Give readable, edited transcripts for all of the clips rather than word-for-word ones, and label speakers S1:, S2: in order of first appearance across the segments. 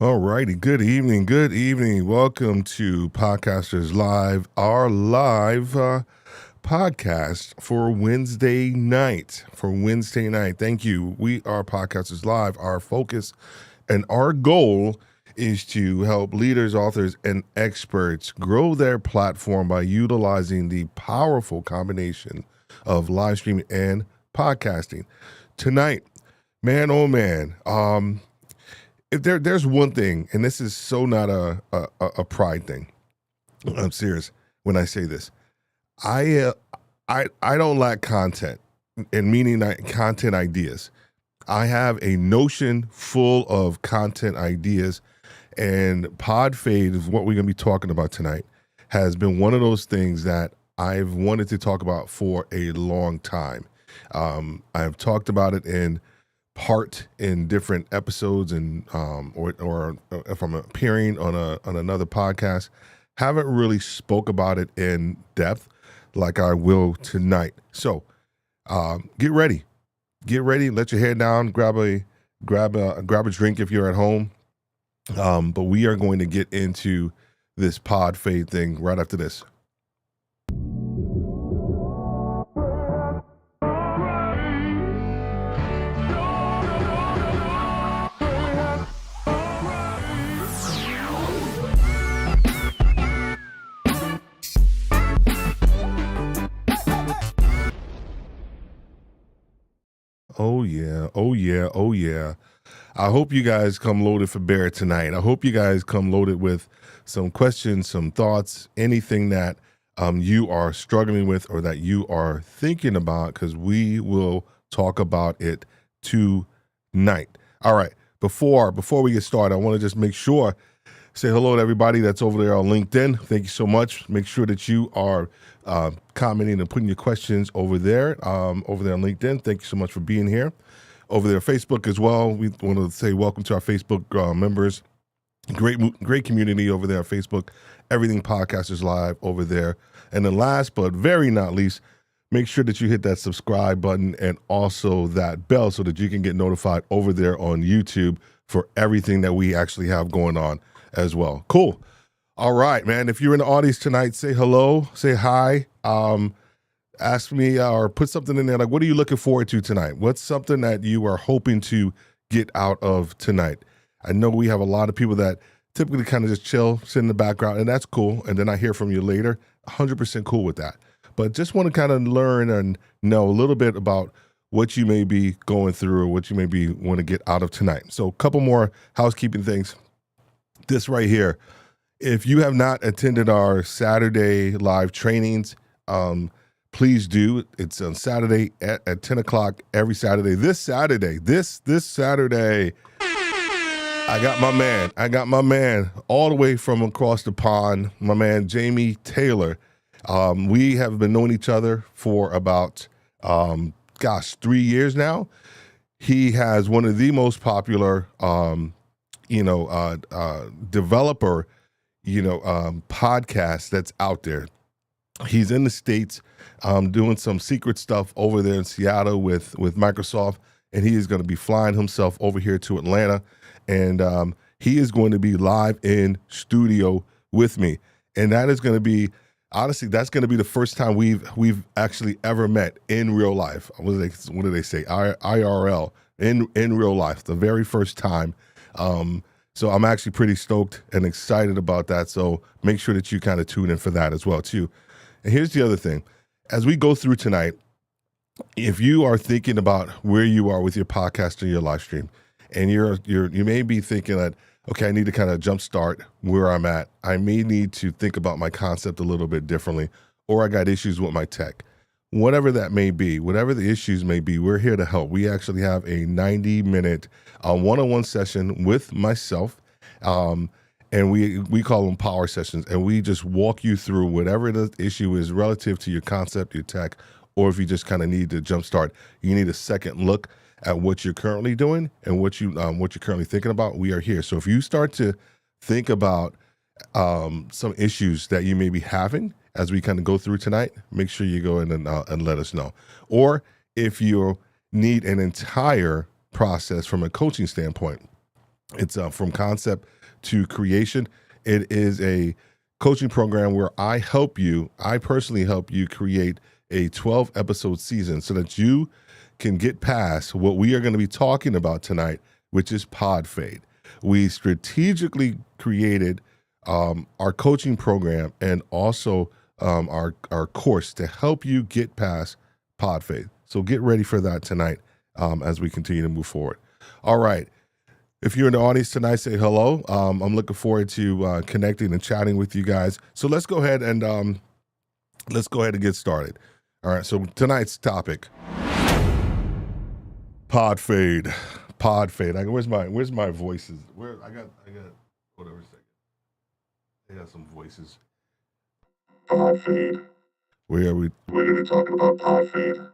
S1: All righty. Good evening. Good evening. Welcome to Podcasters Live, our live podcast for Wednesday night. Thank you. We are Podcasters Live. Our focus and our goal is to help leaders, authors, and experts grow their platform by utilizing the powerful combination of live streaming and podcasting. Tonight, man, oh man, if there's one thing, and this is so not a pride thing. I'm serious when I say this. I don't lack content, and meaning content ideas. I have a Notion full of content ideas, and Podfade is what we're going to be talking about tonight. Has been one of those things that I've wanted to talk about for a long time. I've talked about it in part in different episodes, and or if I'm appearing on another podcast, haven't really spoke about it in depth like I will tonight. So get ready, let your head down, grab a drink if you're at home. But we are going to get into this Podfade thing right after this. Oh yeah. I hope you guys come loaded for bear tonight. I hope you guys come loaded with some questions, some thoughts, anything that you are struggling with or that you are thinking about, because we will talk about it tonight. All right. Before we get started, I want to just say hello to everybody that's over there on LinkedIn. Thank you so much. Make sure that you are commenting and putting your questions over there on LinkedIn. Thank you so much for being here. Over there, Facebook as well. We want to say welcome to our Facebook members. Great community over there on Facebook. Everything Podcasters Live over there. And then last but very not least, make sure that you hit that subscribe button and also that bell so that you can get notified over there on YouTube for everything that we actually have going on as well. Cool. All right, man. If you're in the audience tonight, say hello, say hi. Ask me or put something in there like, what are you looking forward to tonight? What's something that you are hoping to get out of tonight? I know we have a lot of people that typically kind of just chill, sit in the background, and that's cool. And then I hear from you later. 100% cool with that. But just want to kind of learn and know a little bit about what you may be going through or what you may be want to get out of tonight. So a couple more housekeeping things. This right here. If you have not attended our Saturday live trainings, please do. It's on Saturday at 10 o'clock every Saturday. This Saturday, I got my man all the way from across the pond, my man Jamie Taylor. We have been knowing each other for about, 3 years now. He has one of the most popular, developer, podcasts that's out there. He's in the States doing some secret stuff over there in Seattle with Microsoft, and he is going to be flying himself over here to Atlanta, and he is going to be live in studio with me. And that is going to be, honestly, that's going to be the first time we've actually ever met in real life. What do they say? IRL, in real life, the very first time. So I'm actually pretty stoked and excited about that. So make sure that you kind of tune in for that as well too. And here's the other thing. As we go through tonight, if you are thinking about where you are with your podcast or your live stream, and you may be thinking that, okay, I need to kind of jumpstart where I'm at. I may need to think about my concept a little bit differently, or I got issues with my tech. Whatever that may be, whatever the issues may be, we're here to help. We actually have a 90-minute one-on-one session with myself, and we call them power sessions, and we just walk you through whatever the issue is relative to your concept, your tech, or if you just kind of need to jumpstart, you need a second look at what you're currently doing and what you're currently thinking about. We are here. So if you start to think about some issues that you may be having as we kind of go through tonight, make sure you go in and let us know. Or if you need an entire process from a coaching standpoint, it's from concept to creation. It is a coaching program where I personally help you create a 12-episode season so that you can get past what we are going to be talking about tonight, which is Podfade. We strategically created our coaching program and also our course to help you get past Podfade. So get ready for that tonight as we continue to move forward. All right. If you're in the audience tonight, say hello. I'm looking forward to connecting and chatting with you guys. So let's go ahead and get started. All right. So tonight's topic, Podfade. Where's my voices? I got whatever second. I got some voices. Podfade. Where are we? We're going to talk about Podfade.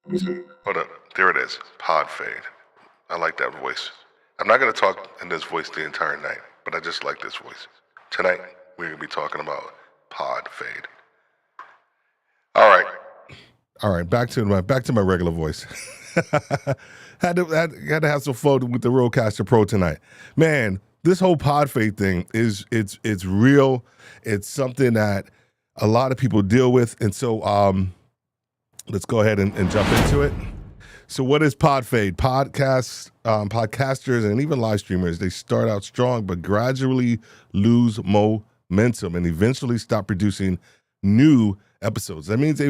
S1: Let me see. Hold up. There it is. Podfade. I like that voice. I'm not going to talk in this voice the entire night, but I just like this voice. Tonight, we're going to be talking about Podfade. All right. Back to my regular voice. had to have some fun with the Rodecaster Pro tonight, man. This whole Podfade thing it's real. It's something that a lot of people deal with, and so let's go ahead and jump into it. So what is Podfade? Podcasters and even live streamers, they start out strong but gradually lose momentum and eventually stop producing new episodes. That means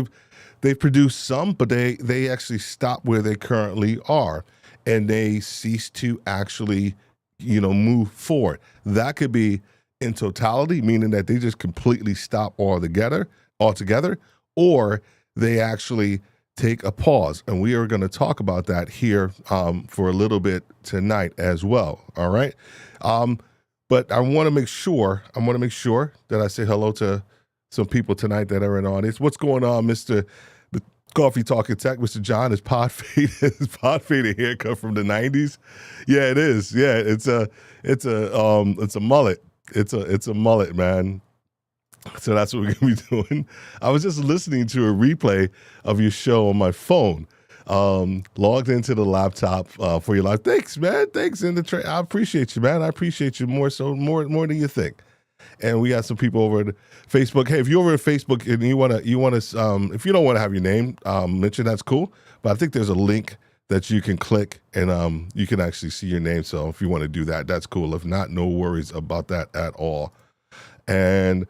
S1: they've produced some, but they actually stop where they currently are and they cease to actually, move forward. That could be in totality, meaning that they just completely stop altogether, or they actually take a pause. And we are going to talk about that here for a little bit tonight as well. All right. But I want to make sure that I say hello to some people tonight that are in the audience. What's going on, Mr. Coffee Talking Tech? Mr. John, is Podfade a haircut from the 90s? Yeah, it is. Yeah, it's a mullet. It's a mullet, man. So that's what we're going to be doing. I was just listening to a replay of your show on my phone. Logged into the laptop for your life. Thanks, man. Thanks in the I appreciate you, man. I appreciate you more than you think. And we got some people over at Facebook. Hey, if you're over at Facebook and you wanna if you don't want to have your name mentioned, that's cool. But I think there's a link that you can click and you can actually see your name. So if you want to do that, that's cool. If not, no worries about that at all. And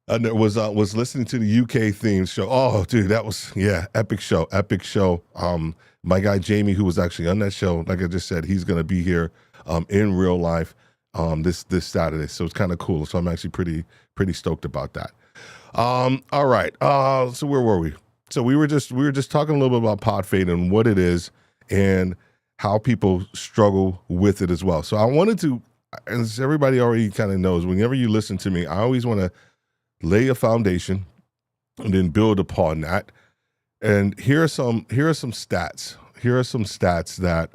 S1: was listening to the UK theme show. Oh, dude, that was epic show. My guy Jamie, who was actually on that show, like I just said, he's gonna be here in real life this Saturday. So it's kind of cool. So I'm actually pretty stoked about that. All right. So where were we? So we were just talking a little bit about Podfade and what it is and how people struggle with it as well. So I wanted to, as everybody already kind of knows, whenever you listen to me, I always want to lay a foundation and then build upon that. And here are some stats. Here are some stats that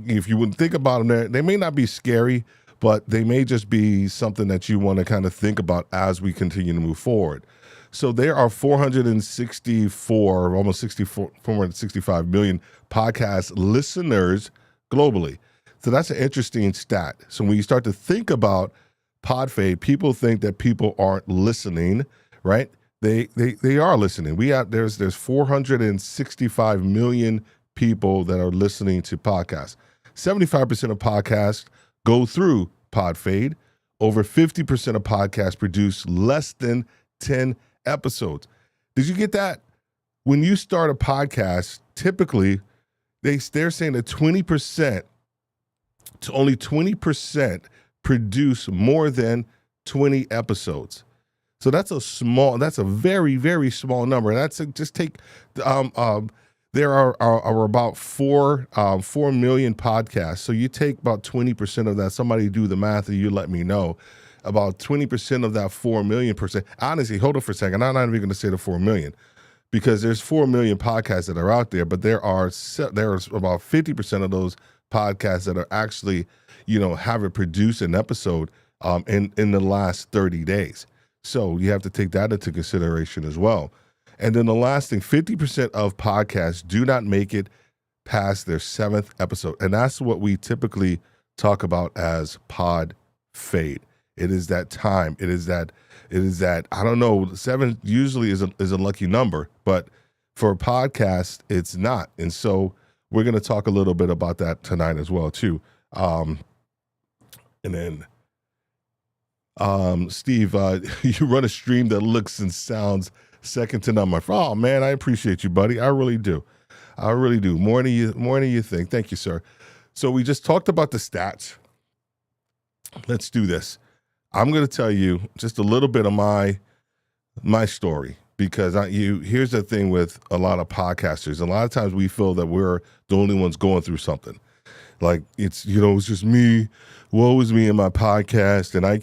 S1: if you would think about them, they may not be scary, but they may just be something that you want to kind of think about as we continue to move forward. So there are 464, almost 465 million podcast listeners globally. So that's an interesting stat. So when you start to think about Podfade, people think that people aren't listening, right? They are listening. There's 465 million people that are listening to podcasts. 75% of podcasts go through Podfade. Over 50% of podcasts produce less than 10 episodes. Did you get that? When you start a podcast, typically they're saying that 20% to only 20% produce more than 20 episodes. So that's a very, very small number. And that's just take, there are about 4 million podcasts. So you take about 20% of that. Somebody do the math and you let me know. About 20% of that 4 million percent. Honestly, hold on for a second. I'm not even going to say the 4 million because there's 4 million podcasts that are out there, but there's about 50% of those podcasts that are actually, haven't produced an episode in the last 30 days. So you have to take that into consideration as well. And then the last thing, 50% of podcasts do not make it past their 7th episode. And that's what we typically talk about as pod fade. It is that time. It is that, I don't know, 7 usually is a lucky number, but for a podcast, it's not. And so we're going to talk a little bit about that tonight as well, too. And then, Steve, you run a stream that looks and sounds second to none. Oh, man, I appreciate you, buddy. I really do. More than you think. Thank you, sir. So we just talked about the stats. Let's do this. I'm going to tell you just a little bit of my story because here's the thing with a lot of podcasters. A lot of times we feel that we're the only ones going through something. Like it's just me. Woe is me in my podcast, and I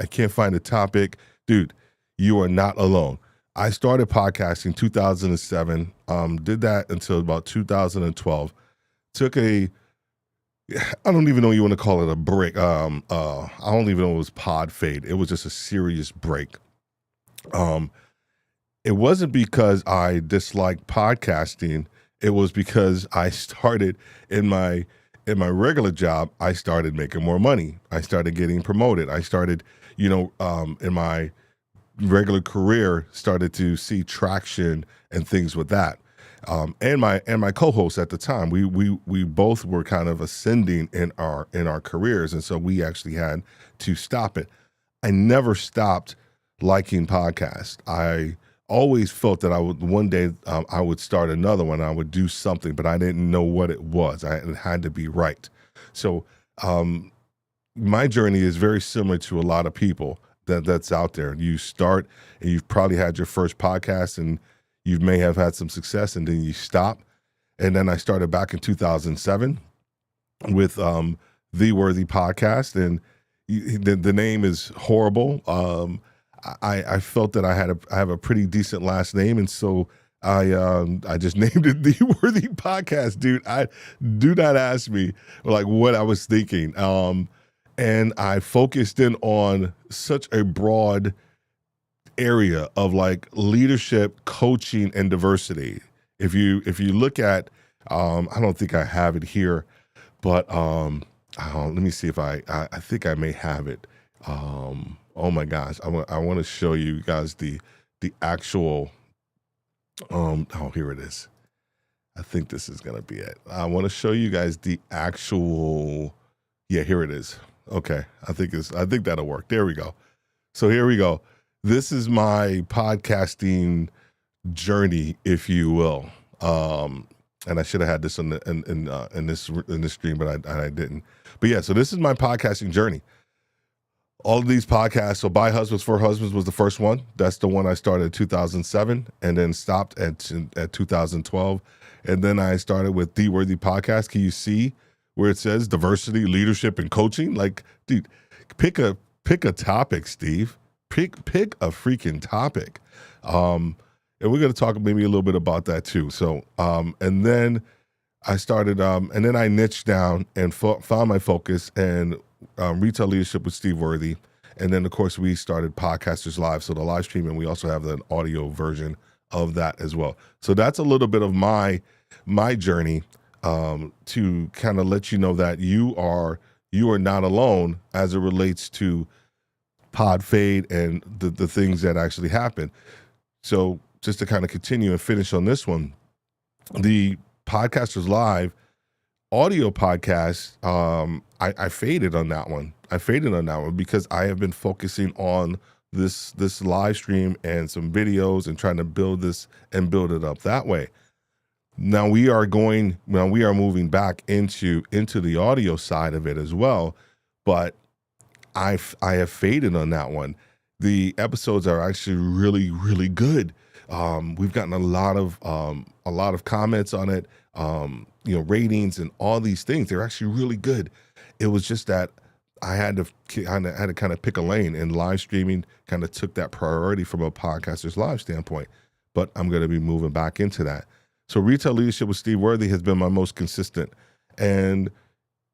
S1: can't find a topic. Dude, you are not alone. I started podcasting 2007. Did that until about 2012. Took I don't even know you want to call it a break. I don't even know it was pod fade. It was just a serious break. It wasn't because I disliked podcasting. It was because I started in my regular job, I started making more money. I started getting promoted. I started, in my regular career, started to see traction and things with that. And my co-host at the time, we both were kind of ascending in our careers, and so we actually had to stop it. I never stopped liking podcasts. I always felt that one day I would start another one. I would do something, but I didn't know what it was. It had to be right. So my journey is very similar to a lot of people that's out there. You start and you've probably had your first podcast and you may have had some success and then you stop. And then I started back in 2007 with The Worthy Podcast, and the name is horrible. I felt that I have a pretty decent last name, and so I just named it The Worthy Podcast, dude. Do not ask me like what I was thinking. and I focused in on such a broad area of like leadership, coaching, and diversity. If you look at, I don't think I have it here, but let me see if I think I may have it. Oh my gosh, I want to show you guys the actual. Oh, here it is. I think this is gonna be it. I want to show you guys the actual. Yeah, here it is. Okay, I think that'll work. There we go. So here we go. This is my podcasting journey, if you will. And I should have had this in this stream, but I didn't. But yeah, so this is my podcasting journey. All of these podcasts. So By Husbands for Husbands was the first one. That's the one I started in 2007, and then stopped at 2012. And then I started with The Worthy Podcast. Can you see where it says diversity, leadership, and coaching? Like, dude, pick a topic, Steve. Pick a freaking topic. And we're going to talk maybe a little bit about that too. So, and then I started, and then I niched down and found my focus and retail leadership with Steve Worthy. And then, of course, we started Podcasters Live. So the live stream, and we also have an audio version of that as well. So that's a little bit of my journey to kind of let you know that you are not alone as it relates to Podfade and the things that actually happen. So just to kind of continue and finish on this one, the Podcasters Live audio podcast, I faded on that one. Because I have been focusing on this live stream and some videos and trying to build this and build it up that way. Now we are moving back into the audio side of it as well, but I have faded on that one. The episodes are actually really, really good. We've gotten a lot of comments on it, ratings and all these things. They're actually really good. It was just that I had to kind of pick a lane, and live streaming kind of took that priority from a Podcasters Live standpoint. But I'm going to be moving back into that. So Retail Leadership with Steve Worthy has been my most consistent, and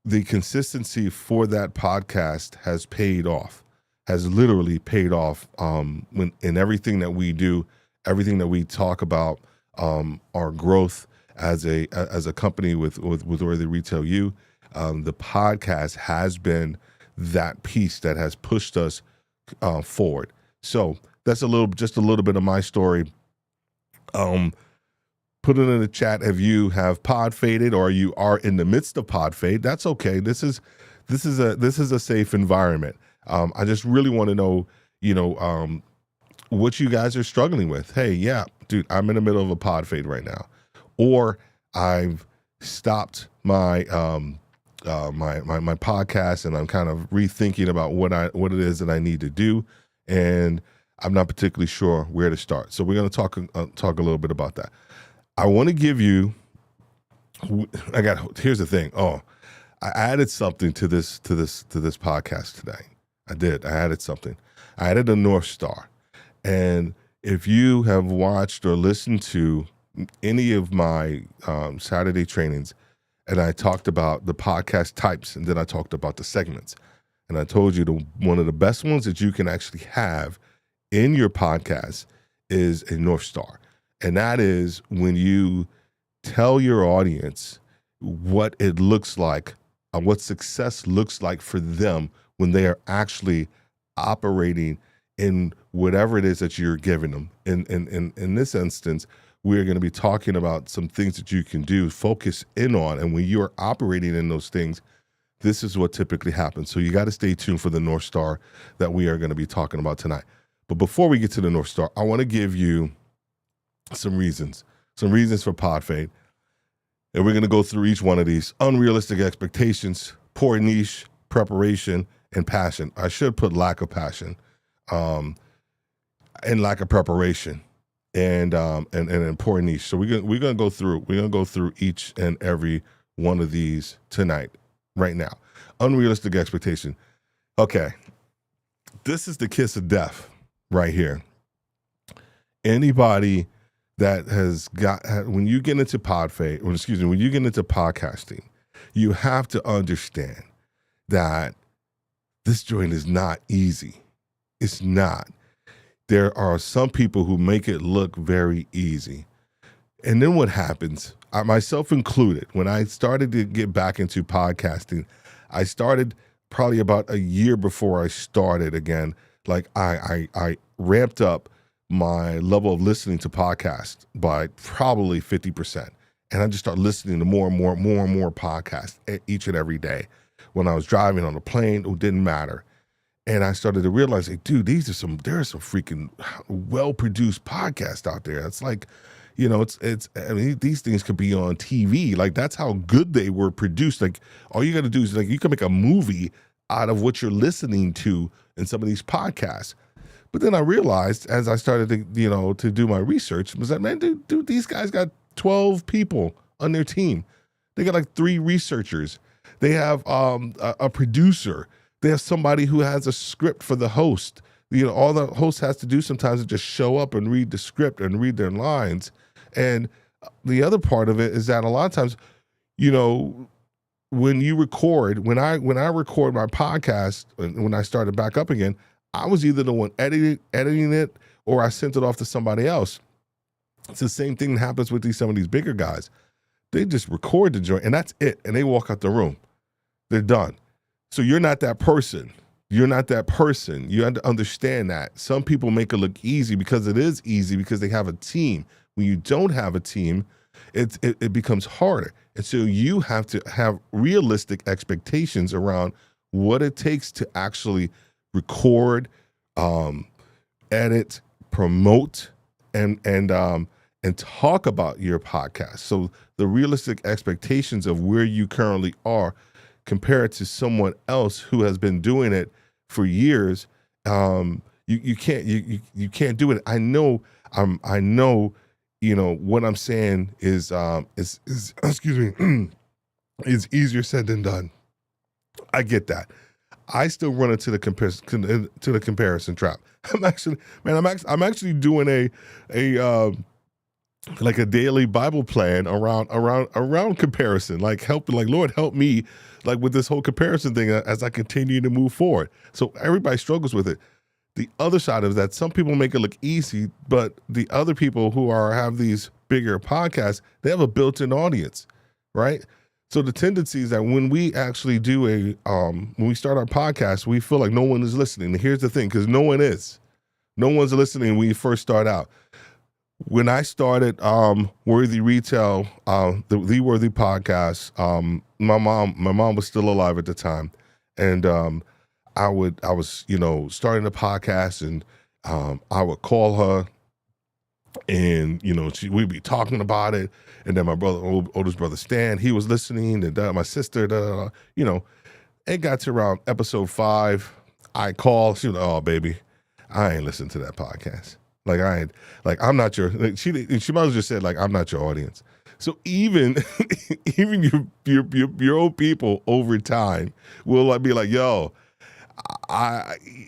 S1: the consistency for that podcast has paid off, has literally paid off in everything that we do, everything that we talk about, our growth as a company with Worthy Retail U. The podcast has been that piece that has pushed us forward. So that's just a little bit of my story. Put it in the chat if you have pod faded or you are in the midst of pod fade. That's okay. This is a safe environment. I just really want to know, what you guys are struggling with. Hey, yeah, dude, I'm in the middle of a pod fade right now, or I've stopped my my podcast and I'm kind of rethinking about what it is that I need to do, and I'm not particularly sure where to start. So we're going to talk a little bit about that. I want to give you. Here's the thing. Oh, I added something to this podcast today. I did. I added something. I added a North Star, and if you have watched or listened to any of my Saturday trainings, and I talked about the podcast types, and then I talked about the segments, and I told you one of the best ones that you can actually have in your podcast is a North Star. And that is when you tell your audience what it looks like, what success looks like for them when they are actually operating in whatever it is that you're giving them. In this instance, we're going to be talking about some things that you can do, focus in on, and when you're operating in those things, this is what typically happens. So you got to stay tuned for the North Star that we are going to be talking about tonight. But before we get to the North Star, I want to give you some reasons for Podfade. And we're going to go through each one of these. Unrealistic expectations, poor niche, preparation, and passion. I should put lack of passion, and lack of preparation, and poor niche. So we're gonna go through each and every one of these tonight, right now. Unrealistic expectation. Okay, this is the kiss of death right here. Anybody that has when you get into when you get into podcasting, you have to understand that this joint is not easy. It's not. There are some people who make it look very easy. And then what happens, I, myself included, when I started to get back into podcasting, I started probably about a year before I started again. Like I ramped up my level of listening to podcasts by probably 50%. And I just started listening to more and more podcasts each and every day. When I was driving on a plane, it didn't matter. And I started to realize, like, dude, there are some freaking well-produced podcasts out there. It's like, you know, I mean, these things could be on TV. Like, that's how good they were produced. Like, all you got to do is, like, you can make a movie out of what you're listening to in some of these podcasts. But then I realized, as I started to, you know, to do my research, was that, man, dude, these guys got 12 people on their team. They got like 3 researchers. They have a producer. They have somebody who has a script for the host. You know, all the host has to do sometimes is just show up and read the script and read their lines. And the other part of it is that a lot of times, you know, when you record, when I record my podcast, when I started back up again, I was either the one editing it or I sent it off to somebody else. It's the same thing that happens with some of these bigger guys. They just record the joint and that's it. And they walk out the room. They're done. So you're not that person. You're not that person. You have to understand that. Some people make it look easy because it is easy because they have a team. When you don't have a team, it becomes harder. And so you have to have realistic expectations around what it takes to actually record, edit, promote, and talk about your podcast. So the realistic expectations of where you currently are compared to someone else who has been doing it for years, you can't do it. I know, you know, what I'm saying is excuse me, is easier said than done. I get that. I still run into the comparison trap. I'm actually doing a like a daily Bible plan around comparison, like Lord help me, like with this whole comparison thing as I continue to move forward. So everybody struggles with it. The other side of that, some people make it look easy, but the other people who have these bigger podcasts, they have a built-in audience, right? So the tendency is that when we actually do when we start our podcast, we feel like no one is listening. And here's the thing, because no one is. No one's listening when you first start out. When I started Worthy Retail, the Worthy podcast, my mom was still alive at the time, and I was starting a podcast, and I would call her, and we'd be talking about it, and then my oldest brother Stan, he was listening, and my sister, it got to around episode 5. I called, she was like, "Oh baby, I ain't listened to that podcast. I'm not your," she might as well just said, like, "I'm not your audience." So even your old people over time will be like, "Yo,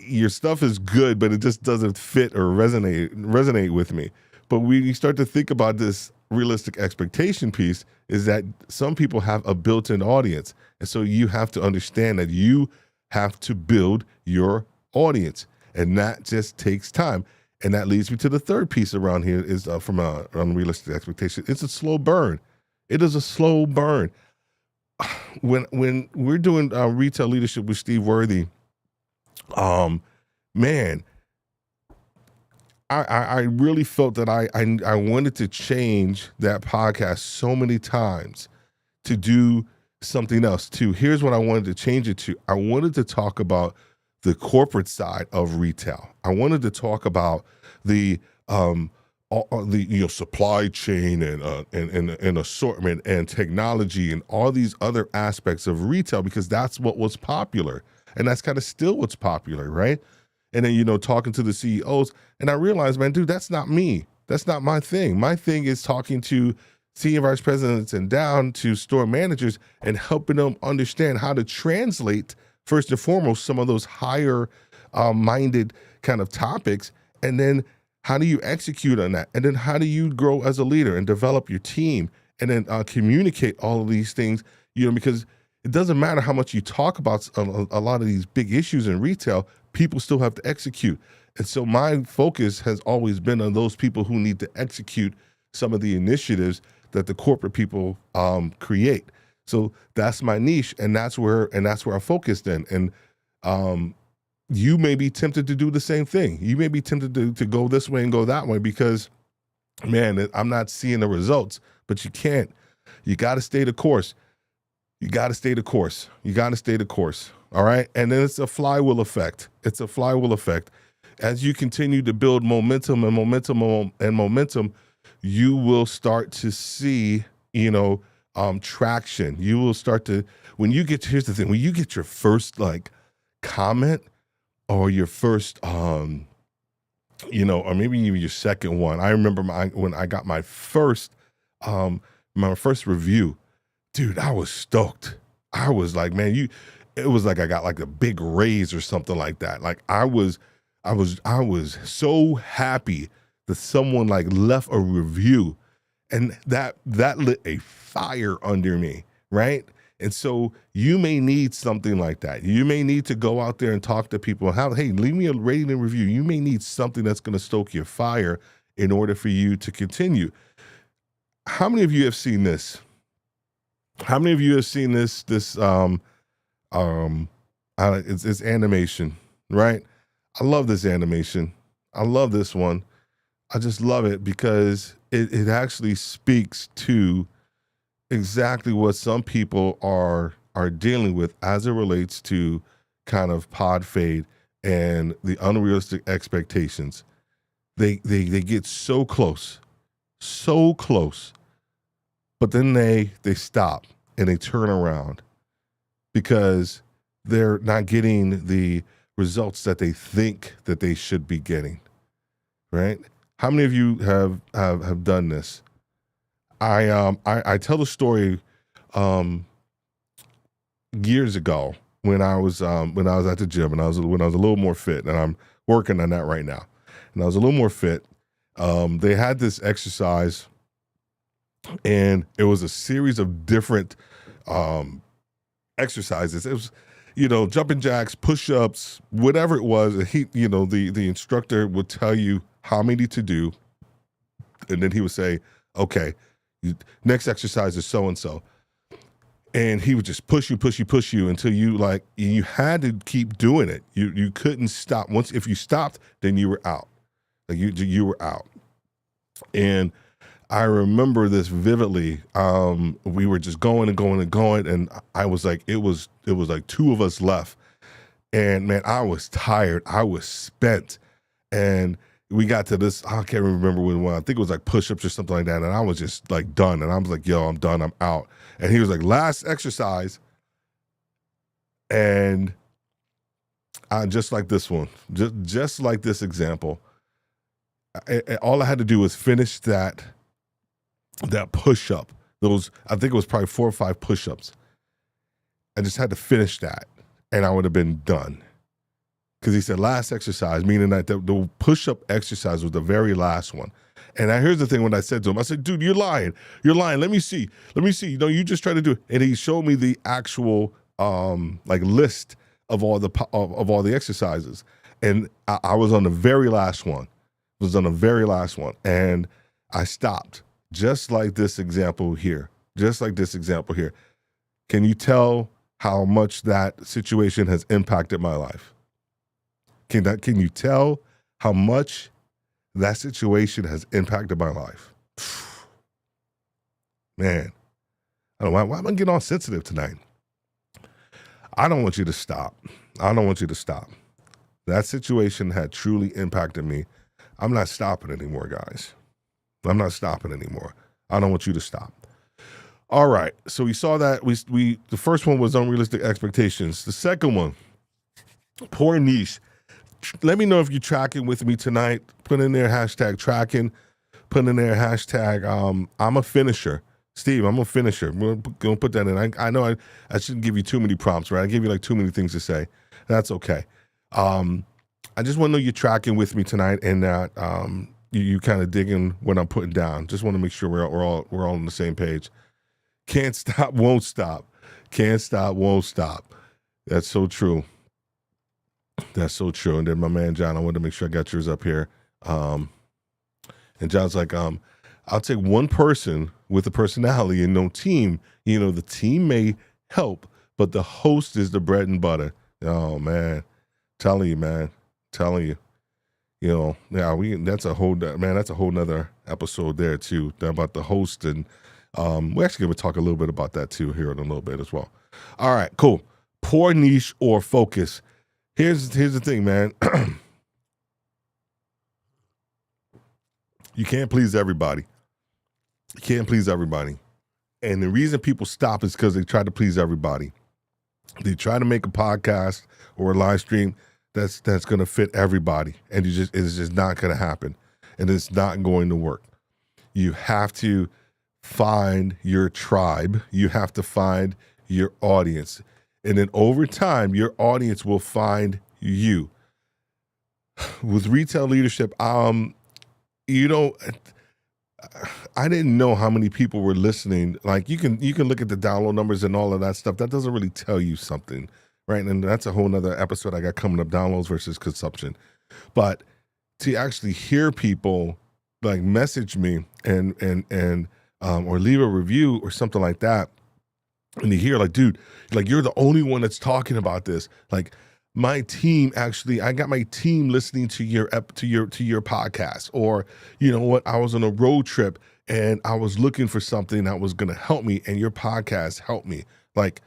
S1: your stuff is good, but it just doesn't fit or resonate with me." But when you start to think about this realistic expectation piece, is that some people have a built-in audience, and so you have to understand that you have to build your audience, and that just takes time. And that leads me to the third piece around here is from a unrealistic expectation. It's a slow burn. It is a slow burn. When we're doing retail leadership with Steve Worthy, man, I really felt that I wanted to change that podcast so many times to do something else too. Here's what I wanted to change it to. I wanted to talk about the corporate side of retail. I wanted to talk about the supply chain and assortment and technology and all these other aspects of retail, because that's what was popular, and that's kind of still what's popular, right? And then talking to the CEOs, and I realized, man, dude, that's not me. That's not my thing. My thing is talking to senior vice presidents and down to store managers and helping them understand how to translate, first and foremost, some of those higher minded kind of topics. And then how do you execute on that? And then how do you grow as a leader and develop your team and then communicate all of these things? Because it doesn't matter how much you talk about a lot of these big issues in retail, people still have to execute. And so my focus has always been on those people who need to execute some of the initiatives that the corporate people create. So that's my niche, and that's where I focused in. And you may be tempted to do the same thing. You may be tempted to go this way and go that way because, man, I'm not seeing the results. But you can't. You got to stay the course. You got to stay the course. You got to stay the course. All right. And then it's a flywheel effect. It's a flywheel effect. As you continue to build momentum, you will start to see, traction. You will start to, here's the thing, when you get your first comment or your first, or maybe even your second one. I remember when I got my first review, dude, I was stoked. I was like, man, it was like I got like a big raise or something like that. Like I was so happy that someone left a review, and that lit a fire under me, right? And so you may need something like that. You may need to go out there and talk to people. Hey, leave me a rating and review. You may need something that's going to stoke your fire in order for you to continue. How many of you have seen this? How many of you have seen this? It's animation, right? I love this animation. I love this one. I just love it because it actually speaks to exactly what some people are dealing with as it relates to kind of Podfade and the unrealistic expectations. They get so close, but then they stop and they turn around because they're not getting the results that they think that they should be getting, right? How many of you have done this? I tell the story years ago when I was at the gym and when I was a little more fit, and I'm working on that right now. And I was a little more fit. They had this exercise, and it was a series of different exercises. It was, jumping jacks, push-ups, whatever it was. The instructor would tell you how many to do, and then he would say, okay, next exercise is so-and-so. And he would just push you until you had to keep doing it. You couldn't stop. If you stopped, then you were out. You were out. And I remember this vividly. We were just going, and I was like, it was like two of us left. And man, I was tired. I was spent. And we got to this, I can't remember when, I think it was like push-ups or something like that. And I was just done. And I was like, yo, I'm done. I'm out. And he was like, last exercise. And just like this one, just like this example, all I had to do was finish that push-up. I think it was probably 4 or 5 push-ups. I just had to finish that, and I would have been done. Because he said last exercise, meaning that the push-up exercise was the very last one. And here's the thing, when I said to him, I said, dude, you're lying. Let me see. You just try to do it. And he showed me the actual list of all the exercises. And I was on the very last one. And I stopped. Just like this example here. Can you tell how much that situation has impacted my life? Can you tell how much that situation has impacted my life? Man, I don't know why am I getting all sensitive tonight? I don't want you to stop. That situation had truly impacted me. I'm not stopping anymore, guys. I'm not stopping anymore. I don't want you to stop. All right. So we saw that the first one was unrealistic expectations. The second one, poor niche. Let me know if you're tracking with me tonight. Put in there hashtag tracking. Put in there hashtag I'm a finisher. Steve, I'm a finisher. We're going to put that in. I know I shouldn't give you too many prompts, right? I gave you too many things to say. That's okay. I just want to know you're tracking with me tonight, and that you kind of digging what I'm putting down. Just want to make sure we're all on the same page. Can't stop, won't stop. Can't stop, won't stop. That's so true. That's so true. And then my man John, I wanted to make sure I got yours up here. And John's like, I'll take one person with a personality and no team. The team may help, but the host is the bread and butter. Oh man, telling you, man, telling you. Yeah, that's a whole nother episode there too about the host, and we're actually going to talk a little bit about that too here in a little bit as well. All right, cool. Poor niche or focus. Here's the thing, man. You can't please everybody. You can't please everybody. And the reason people stop is because they try to please everybody. They try to make a podcast or a live stream that's going to fit everybody, and it's just not going to happen, and it's not going to work. You have to find your tribe. You have to find your audience, and then over time, your audience will find you. With retail leadership, I didn't know how many people were listening. Like you can look at the download numbers and all of that stuff. That doesn't really tell you something, right? And that's a whole nother episode I got coming up, downloads versus consumption. But to actually hear people like message me and or leave a review or something like that, and you hear like, dude, like you're the only one that's talking about this. Like my team I got my team listening to your podcast, or you know what, I was on a road trip and I was looking for something that was going to help me, and your podcast helped me. Like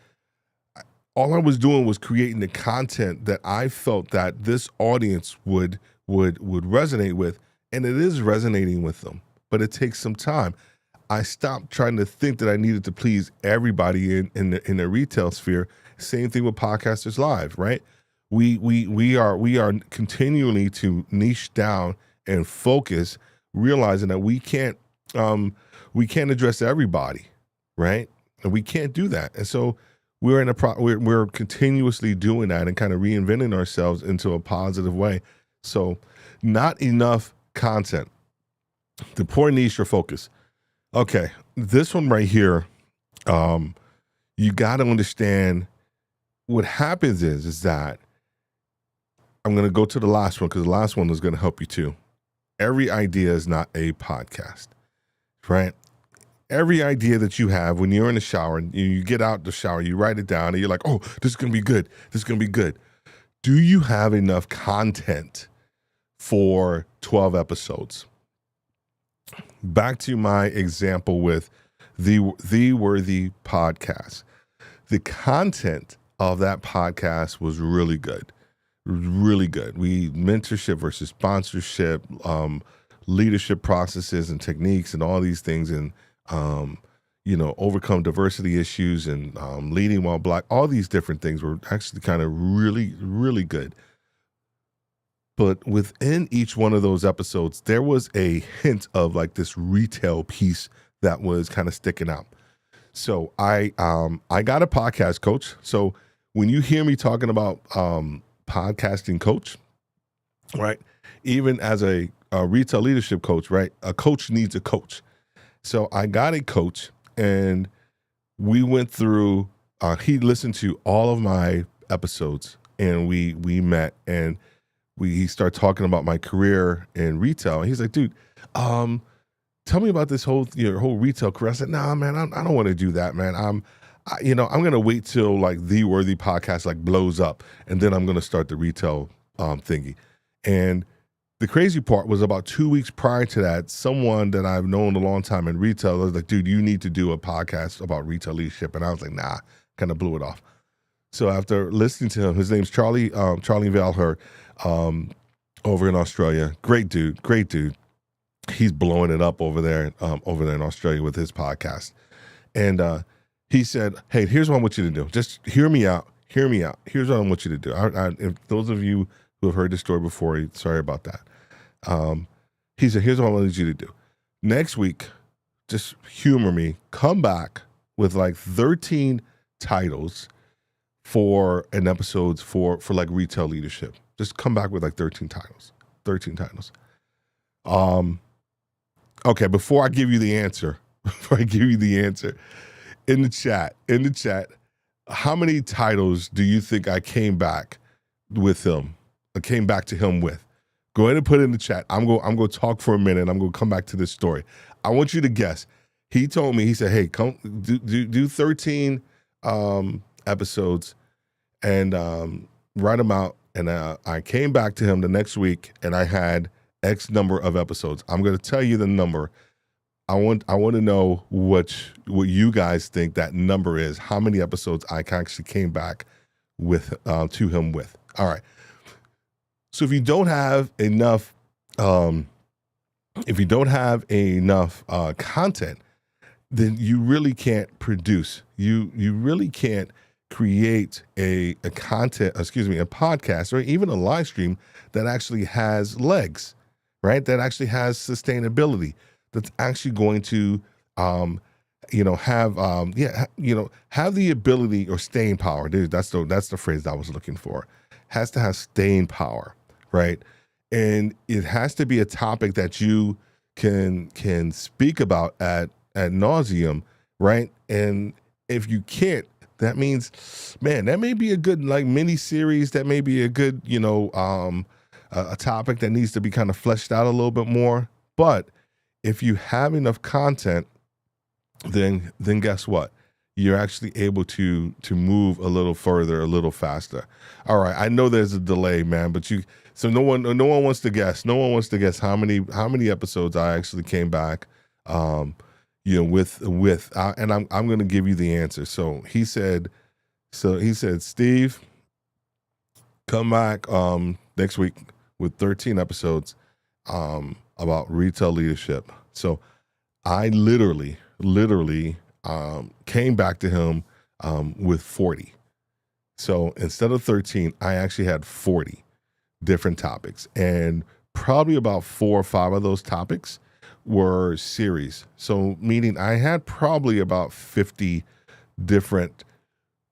S1: all I was doing was creating the content that I felt that this audience would resonate with, and it is resonating with them, but it takes some time. I stopped trying to think that I needed to please everybody in the retail sphere. Same thing with Podcasters Live, right? We are continually to niche down and focus, realizing that we can't address everybody, right? And we can't do that. And so we're continuously doing that and kind of reinventing ourselves into a positive way. So not enough content. The poor niche or focus. Okay, this one right here, you got to understand what happens is that I'm going to go to the last one because the last one is going to help you too. Every idea is not a podcast, right? Every idea that you have when you're in the shower and you get out the shower, you write it down and you're like, oh, this is going to be good. This is going to be good. Do you have enough content for 12 episodes? Back to my example with the Worthy podcast. The content of that podcast was really good. Really good. We mentorship versus sponsorship, leadership processes and techniques and all these things, and overcome diversity issues and leading while Black. All these different things were actually kind of really, really good. But within each one of those episodes, there was a hint of like this retail piece that was kind of sticking out. So I got a podcast coach. So when you hear me talking about podcasting coach, right? Even as a retail leadership coach, right? A coach needs a coach. So I got a coach, and we went through, he listened to all of my episodes, and we met, and he started talking about my career in retail. And he's like, dude, tell me about this whole retail career. I said, nah, man, I don't want to do that, man. I'm going to wait till like the Worthy podcast like blows up, and then I'm going to start the retail thingy. And the crazy part was about 2 weeks prior to that, someone that I've known a long time in retail was like, dude, you need to do a podcast about retail leadership. And I was like, nah, kind of blew it off. So after listening to him, his name's Charlie Valher, over in Australia. Great dude. He's blowing it up over there in Australia with his podcast. And he said, hey, here's what I want you to do. Just hear me out. Here's what I want you to do. If those of you who have heard this story before, sorry about that. He said, here's what I want you to do. Next week, just humor me. Come back with like 13 titles for an episode for like retail leadership. Just come back with like 13 titles. Okay, before I give you the answer, in the chat, how many titles do you think I came back with him? I came back to him with. Go ahead and put it in the chat. I'm going to talk for a minute. I'm going to come back to this story. I want you to guess. He told me, he said, hey, come do 13 episodes and write them out. And I came back to him the next week and I had X number of episodes. I'm going to tell you the number. I want to know what you guys think that number is. How many episodes I actually came back with to him with. All right. So if you don't have enough, content, then you really can't produce. You really can't create a podcast or even a live stream that actually has legs, right? That actually has sustainability. That's actually going to, have the ability or staying power. Dude, that's the phrase I was looking for. Has to have staying power, right? And it has to be a topic that you can speak about at nauseum, right? And if you can't, that means, man, that may be a good like mini series. That may be a good, a topic that needs to be kind of fleshed out a little bit more. But if you have enough content, then guess what? You're actually able to move a little further, a little faster. All right, I know there's a delay, man, but so no one wants to guess. No one wants to guess how many episodes I actually came back, and I'm going to give you the answer. So he said, Steve, come back next week with 13 episodes about retail leadership. So I literally came back to him with 40. So instead of 13, I actually had 40 different topics, and probably about 4 or 5 of those topics were series. So meaning I had probably about 50 different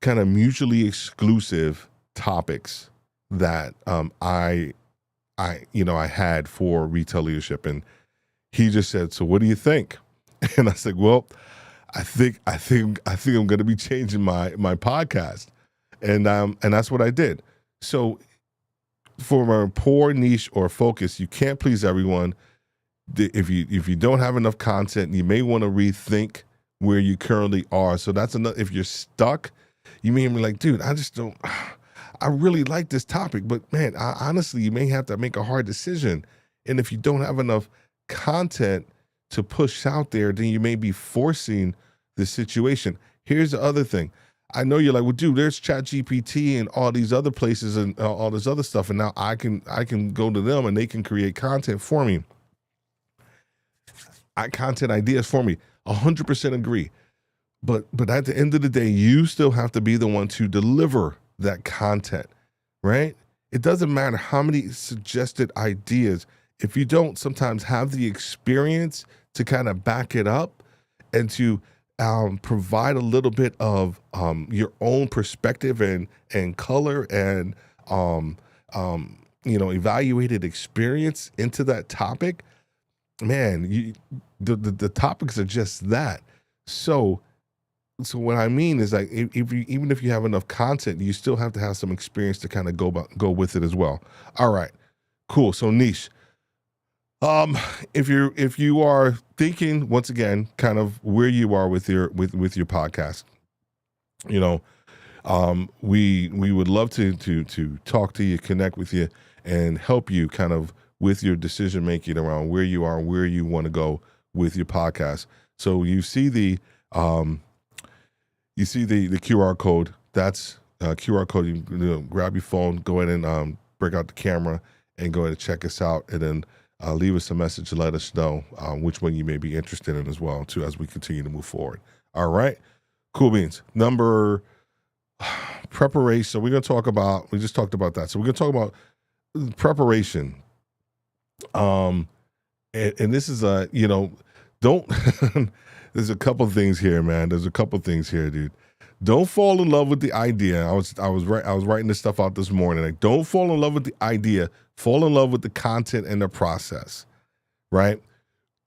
S1: kind of mutually exclusive topics that I had for retail leadership. And he just said, so what do you think? And I said, well, I think I'm going to be changing my podcast. And that's what I did. So for a poor niche or focus, you can't please everyone. If you don't have enough content, you may want to rethink where you currently are. So that's another. If you're stuck, you may be like, dude, I really like this topic, but man, honestly, you may have to make a hard decision. And if you don't have enough content to push out there, then you may be forcing the situation. Here's the other thing. I know you're like, well, dude, there's ChatGPT and all these other places and all this other stuff, and now I can go to them and they can create content for me. Content ideas for me. 100% agree. But at the end of the day, you still have to be the one to deliver that content, right? It doesn't matter how many suggested ideas. If you don't sometimes have the experience to kind of back it up and to provide a little bit of your own perspective and color and evaluated experience into that topic, man, the topics are just that. So what I mean is, like, even if you have enough content, you still have to have some experience to kind of go with it as well. All right, cool. So niche. If you are thinking, once again, kind of where you are with your podcast, we would love to talk to you, connect with you, and help you kind of with your decision making around where you are and where you want to go with your podcast. So you see the QR code. That's QR code. You grab your phone, go ahead and break out the camera, and go ahead and check us out, and then leave us a message to let us know which one you may be interested in as well, too, as we continue to move forward. All right, cool beans. Number preparation. So we're going to talk about. We just talked about that. So we're going to talk about preparation. And this is don't. There's a couple things here, man. There's a couple things here, dude. Don't fall in love with the idea. I was writing this stuff out this morning. Like, don't fall in love with the idea. Fall in love with the content and the process, right?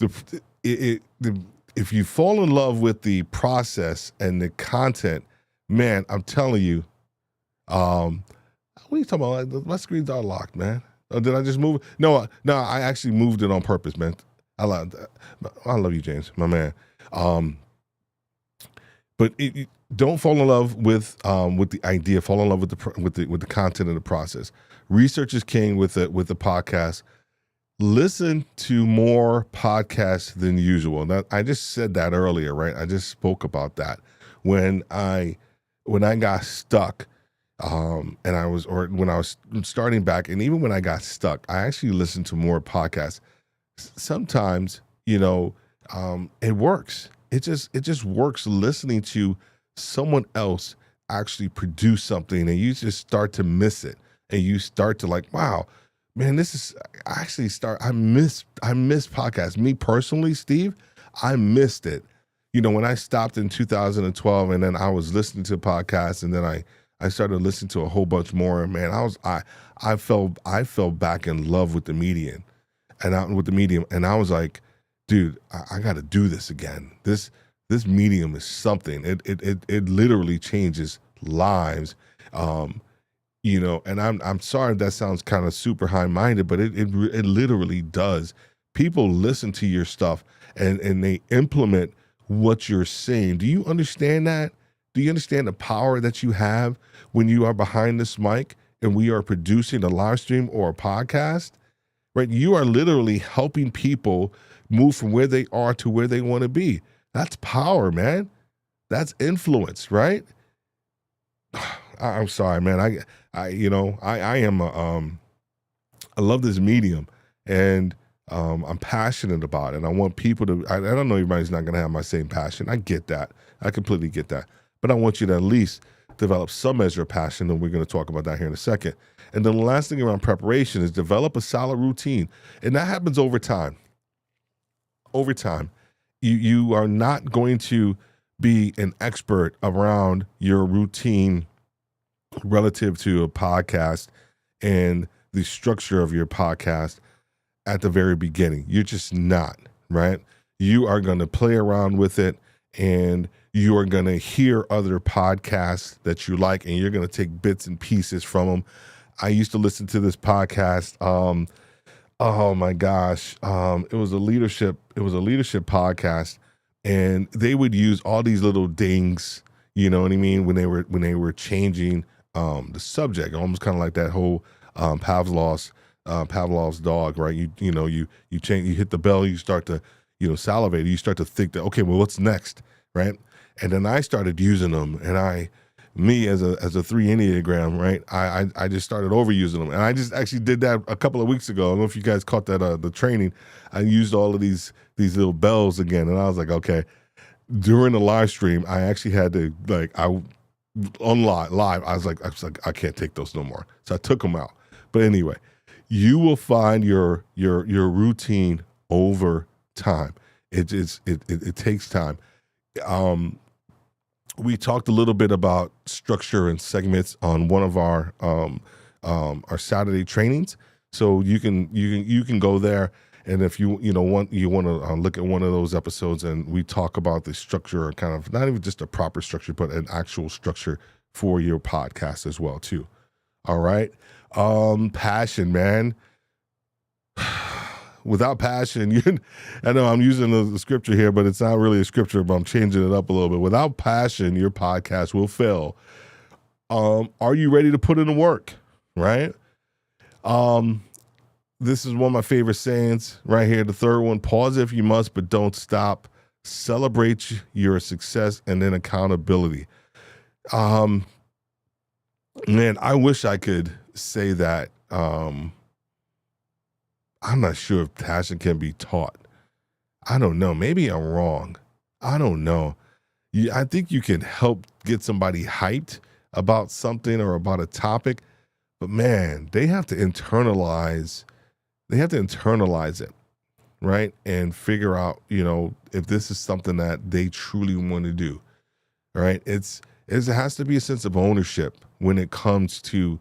S1: If you fall in love with the process and the content, man, I'm telling you, what are you talking about? Like, my screens are locked, man. Oh, did I just move it? No, I actually moved it on purpose, man. I love you, James, my man. But don't fall in love with the idea. Fall in love with the content and the process. Research is king with the podcast. Listen to more podcasts than usual. Now, I just said that earlier, right? I just spoke about that when I got stuck, and when I was starting back, and even when I got stuck, I actually listened to more podcasts. Sometimes, it works. It just works listening to someone else actually produce something, and you just start to miss it, and you start to like, wow, man, I miss podcasts. Me personally, Steve, I missed it. When I stopped in 2012, and then I was listening to podcasts, and then I started listening to a whole bunch more. Man, I fell back in love with the medium, and I was like, dude, I got to do this again. This medium is something. It literally changes lives. And I'm sorry if that sounds kind of super high minded, but it literally does. People listen to your stuff and they implement what you're saying. Do you understand that? Do you understand the power that you have when you are behind this mic and we are producing a live stream or a podcast? Right? You are literally helping people move from where they are to where they want to be. That's power, man. That's influence, right? I'm sorry, man. I love this medium, and I'm passionate about it. And I want people to. I don't know, everybody's not going to have my same passion. I get that. I completely get that. But I want you to at least develop some measure of passion, and we're going to talk about that here in a second. And then the last thing around preparation is develop a solid routine, and that happens over time. Over time, you are not going to be an expert around your routine relative to a podcast and the structure of your podcast at the very beginning. You're just not, right? You are going to play around with it, and you are going to hear other podcasts that you like, and you're going to take bits and pieces from them. I used to listen to this podcast. Oh my gosh. It was a leadership podcast, and they would use all these little dings, you know what I mean, when they were changing the subject, almost kind of like that whole Pavlov's dog, right? You change, you hit the bell, you start to salivate, you start to think that, okay, well, what's next, right? And then I started using them, and me as a 3 Enneagram, right? I just started overusing them, and I just actually did that a couple of weeks ago. I don't know if you guys caught that the training. I used all of these little bells again, and I was like, okay. During the live stream, I actually had to on live. I was like, I can't take those no more, so I took them out. But anyway, you will find your routine over time. It takes time. We talked a little bit about structure and segments on one of our Saturday trainings, so you can go there, and if you want to look at one of those episodes, and we talk about the structure, kind of not even just a proper structure, but an actual structure for your podcast as well too. All right, passion, man. Without passion, I know I'm using the scripture here, but it's not really a scripture, but I'm changing it up a little bit. Without passion, your podcast will fail. Are you ready to put in the work? Right? This is one of my favorite sayings right here. The third one: pause if you must, but don't stop. Celebrate your success, and then accountability. Man, I wish I could say that. I'm not sure if passion can be taught. I don't know. Maybe I'm wrong. I don't know. I think you can help get somebody hyped about something or about a topic, but man, they have to internalize it, right? And figure out, if this is something that they truly want to do, right? It has to be a sense of ownership when it comes to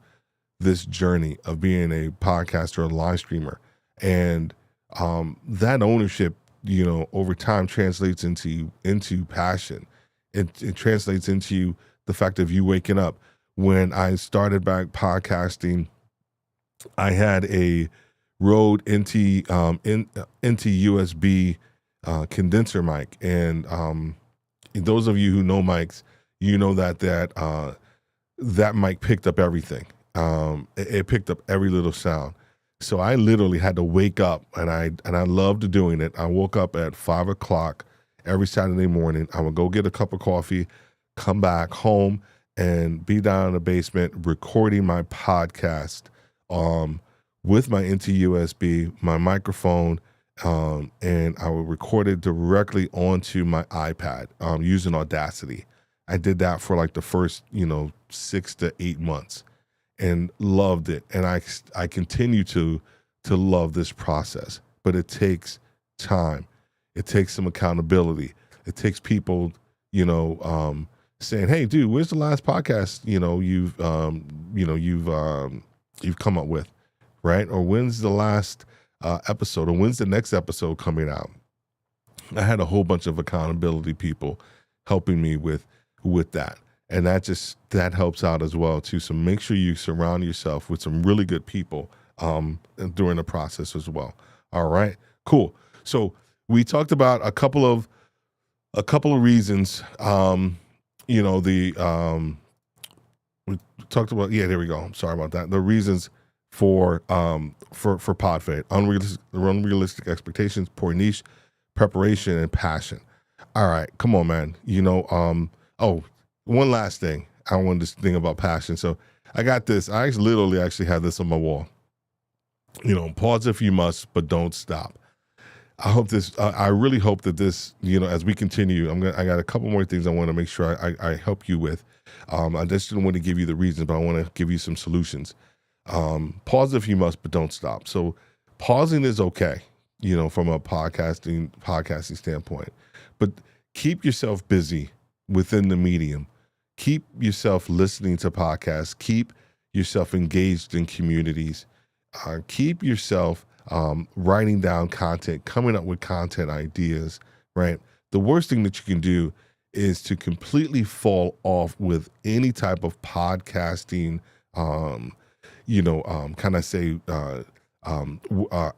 S1: this journey of being a podcaster or a live streamer. And that ownership, over time translates into passion. It translates into the fact of you waking up. When I started back podcasting, I had a Rode NT USB condenser mic, and those of you who know mics, you know that mic picked up everything. It picked up every little sound. So I literally had to wake up, and I loved doing it. I woke up at 5:00 every Saturday morning. I would go get a cup of coffee, come back home, and be down in the basement recording my podcast with my NT USB, my microphone, and I would record it directly onto my iPad using Audacity. I did that for like the first, 6 to 8 months, and loved it. And I continue to love this process, but it takes time. It takes some accountability. It takes people, saying, "Hey, dude, where's the last podcast you've come up with, right? Or when's the last episode? Or when's the next episode coming out?" I had a whole bunch of accountability people helping me with that, and that helps out as well too. So make sure you surround yourself with some really good people during the process as well. All right, cool. So we talked about a couple of reasons. We talked about, there we go. I'm sorry about that. The reasons for Podfade: unrealistic expectations, poor niche, preparation, and passion. All right, come on, man. One last thing. I wanted to think about passion. So I got this. I literally have this on my wall. Pause if you must, but don't stop. I really hope that this, as we continue, I got a couple more things I want to make sure I help you with. I just didn't want to give you the reasons, but I want to give you some solutions. Pause if you must, but don't stop. So pausing is okay, from a podcasting standpoint, but keep yourself busy within the medium. Keep yourself listening to podcasts. Keep yourself engaged in communities. Keep yourself writing down content, coming up with content ideas, right? The worst thing that you can do is to completely fall off with any type of podcasting,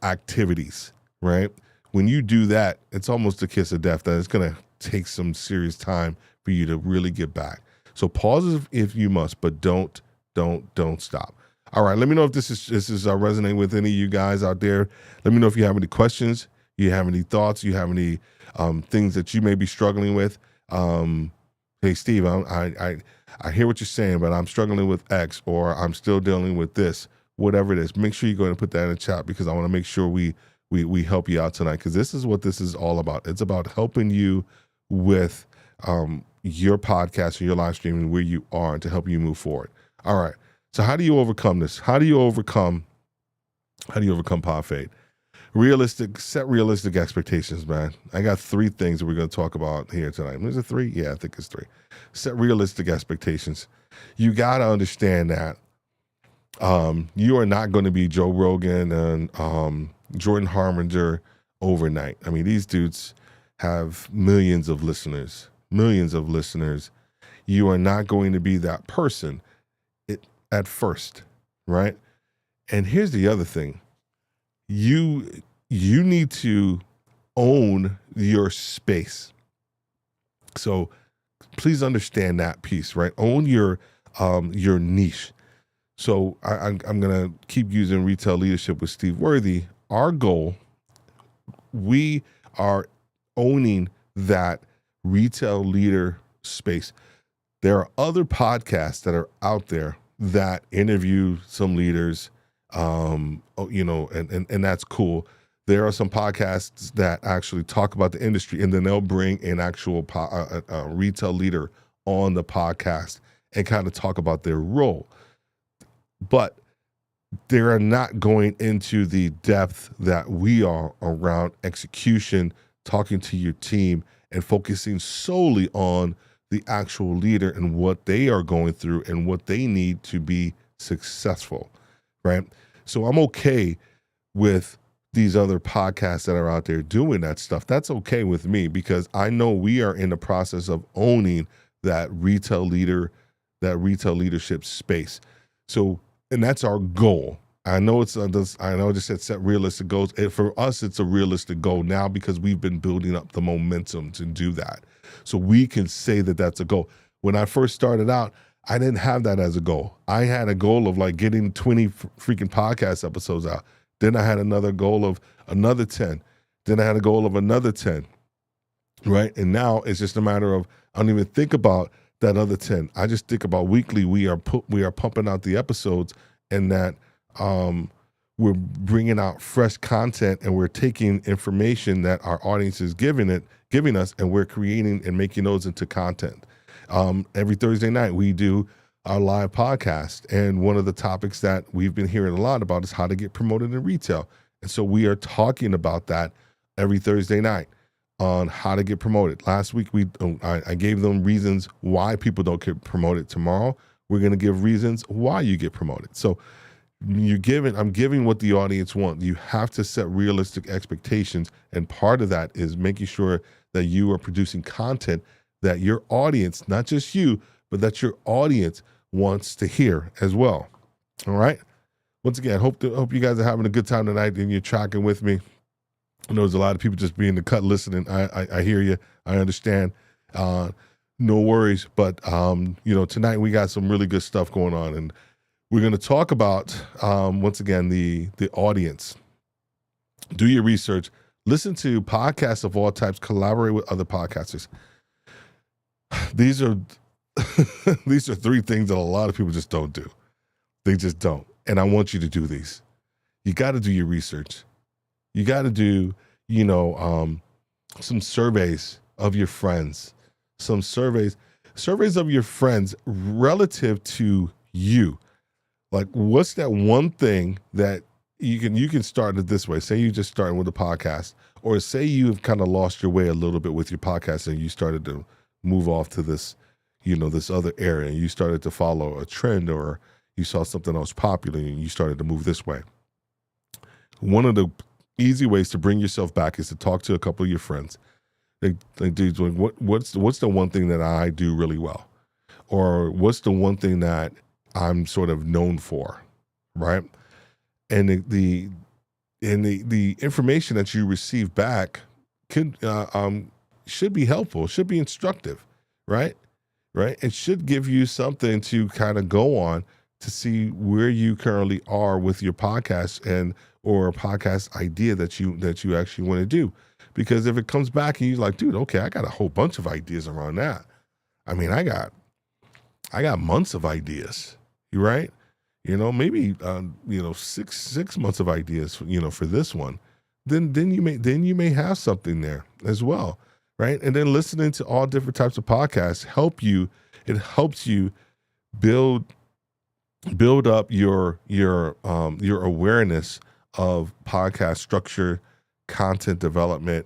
S1: activities, right? When you do that, it's almost a kiss of death. That it's going to take some serious time for you to really get back. So pause if you must, but don't stop. All right, let me know if this is resonating with any of you guys out there. Let me know if you have any questions, you have any thoughts, you have any things that you may be struggling with. Hey, Steve, I hear what you're saying, but I'm struggling with X, or I'm still dealing with this, whatever it is. Make sure you go ahead and put that in the chat, because I want to make sure we help you out tonight, because this is what this is all about. It's about helping you with your podcast or your live streaming where you are, to help you move forward. All right. So how do you overcome this? How do you overcome Podfade? Set realistic expectations, man. I got 3 things that we're going to talk about here tonight. Is it 3? Yeah, I think it's 3. Set realistic expectations. You got to understand that you are not going to be Joe Rogan and Jordan Harbinger overnight. I mean, these dudes have millions of listeners. You are not going to be that person at first, right? And here's the other thing. You need to own your space. So please understand that piece, right? Own your niche. So I'm gonna keep using retail leadership with Steve Worthy. Our goal, we are owning that retail leader space. There are other podcasts that are out there that interview some leaders, and that's cool. There are some podcasts that actually talk about the industry, and then they'll bring an actual retail leader on the podcast and kind of talk about their role. But they are not going into the depth that we are around execution, talking to your team, and focusing solely on the actual leader and what they are going through and what they need to be successful, right? So I'm okay with these other podcasts that are out there doing that stuff. That's okay with me, because I know we are in the process of owning that retail leadership space. So, and that's our goal. I know I just said set realistic goals. For us, it's a realistic goal now because we've been building up the momentum to do that. So we can say that that's a goal. When I first started out, I didn't have that as a goal. I had a goal of like getting 20 freaking podcast episodes out. Then I had another goal of another 10. Then I had a goal of another 10, right? And now it's just a matter of, I don't even think about that other 10. I just think about weekly. We are pumping out the episodes, and that we're bringing out fresh content, and we're taking information that our audience is giving us, and we're creating and making those into content. Every Thursday night we do our live podcast, and one of the topics that we've been hearing a lot about is how to get promoted in retail. And so we are talking about that every Thursday night on how to get promoted. Last week I gave them reasons why people don't get promoted. Tomorrow we're going to give reasons why you get promoted. So I'm giving what the audience wants. You have to set realistic expectations, and part of that is making sure that you are producing content that your audience, not just you, but that your audience wants to hear as well. All right. Once again, hope you guys are having a good time tonight and you're tracking with me. I know there's a lot of people just being the cut listening. I hear you. I understand. No worries. But tonight we got some really good stuff going on, and we're going to talk about once again the audience. Do your research. Listen to podcasts of all types. Collaborate with other podcasters. These are three things that a lot of people just don't do. They just don't. And I want you to do these. You got to do your research. You got to do, some surveys of your friends, some surveys of your friends relative to you. Like, what's that one thing that you can start it this way? Say you just started with a podcast, or say you've kind of lost your way a little bit with your podcast and you started to move off to this, this other area, and you started to follow a trend, or you saw something else popular and you started to move this way. One of the easy ways to bring yourself back is to talk to a couple of your friends. Dude, what's the one thing that I do really well? Or what's the one thing that I'm sort of known for, right? And the information that you receive back should be helpful, should be instructive, right? Right? It should give you something to kind of go on to see where you currently are with your podcast or a podcast idea that you actually want to do. Because if it comes back and you're like, dude, okay, I got a whole bunch of ideas around that. I mean, I got months of ideas, right? Maybe 6 months of ideas, for this one. Then you may have something there as well, right? And then listening to all different types of podcasts helps you build up your awareness of podcast structure, content development,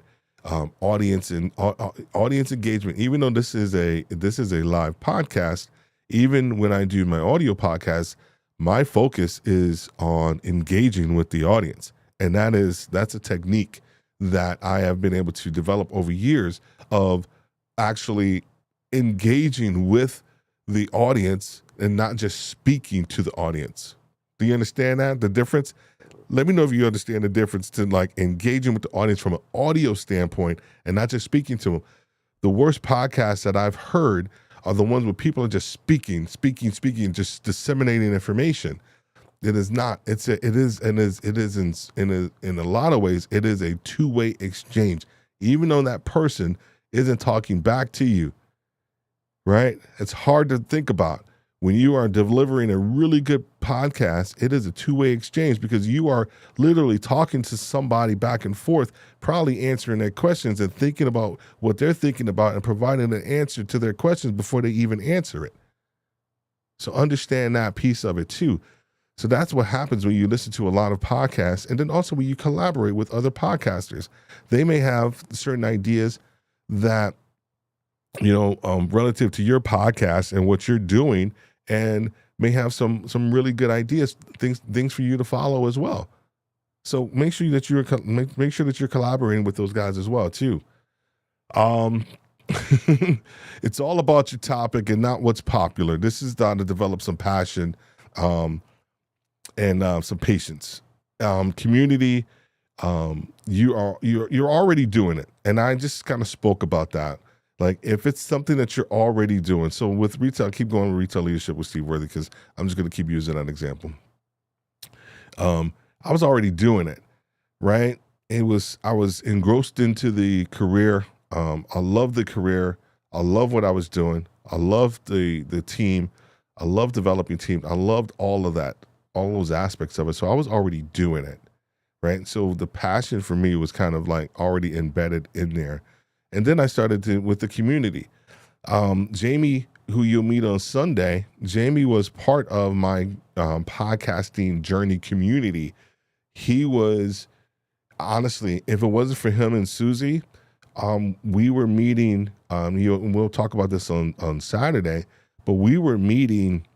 S1: audience and audience engagement. Even though this is a live podcast, even when I do my audio podcast, my focus is on engaging with the audience. And that's a technique that I have been able to develop over years of actually engaging with the audience and not just speaking to the audience. Do you understand that? The difference? Let me know if you understand the difference to like engaging with the audience from an audio standpoint and not just speaking to them. The worst podcasts that I've heard are the ones where people are just speaking, just disseminating information. It is not. In a lot of ways, it is a two-way exchange. Even though that person isn't talking back to you, right? It's hard to think about. When you are delivering a really good podcast, it is a two-way exchange because you are literally talking to somebody back and forth, probably answering their questions and thinking about what they're thinking about and providing an answer to their questions before they even answer it. So understand that piece of it too. So that's what happens when you listen to a lot of podcasts, and then also when you collaborate with other podcasters. They may have certain ideas that, relative to your podcast and what you're doing, and may have some really good ideas, things for you to follow as well. So make sure that you're collaborating with those guys as well too. It's all about your topic and not what's popular. This is done to develop some passion, um, and some patience. Community, you're already doing it, and I just kind of spoke about that. Like if it's something that you're already doing. So with retail, I keep going with retail leadership with Steve Worthy because I'm just going to keep using that example. I was already doing it, right? I was engrossed into the career. I love the career. I love what I was doing. I loved the team. I loved developing team. I loved all of that, all those aspects of it. So I was already doing it, right? So the passion for me was kind of like already embedded in there. And then I started with the community. Jamie, who you'll meet on Sunday, Jamie was part of my podcasting journey community. He was, honestly, if it wasn't for him and Susie, we were meeting, we'll talk about this on Saturday, but we were meeting,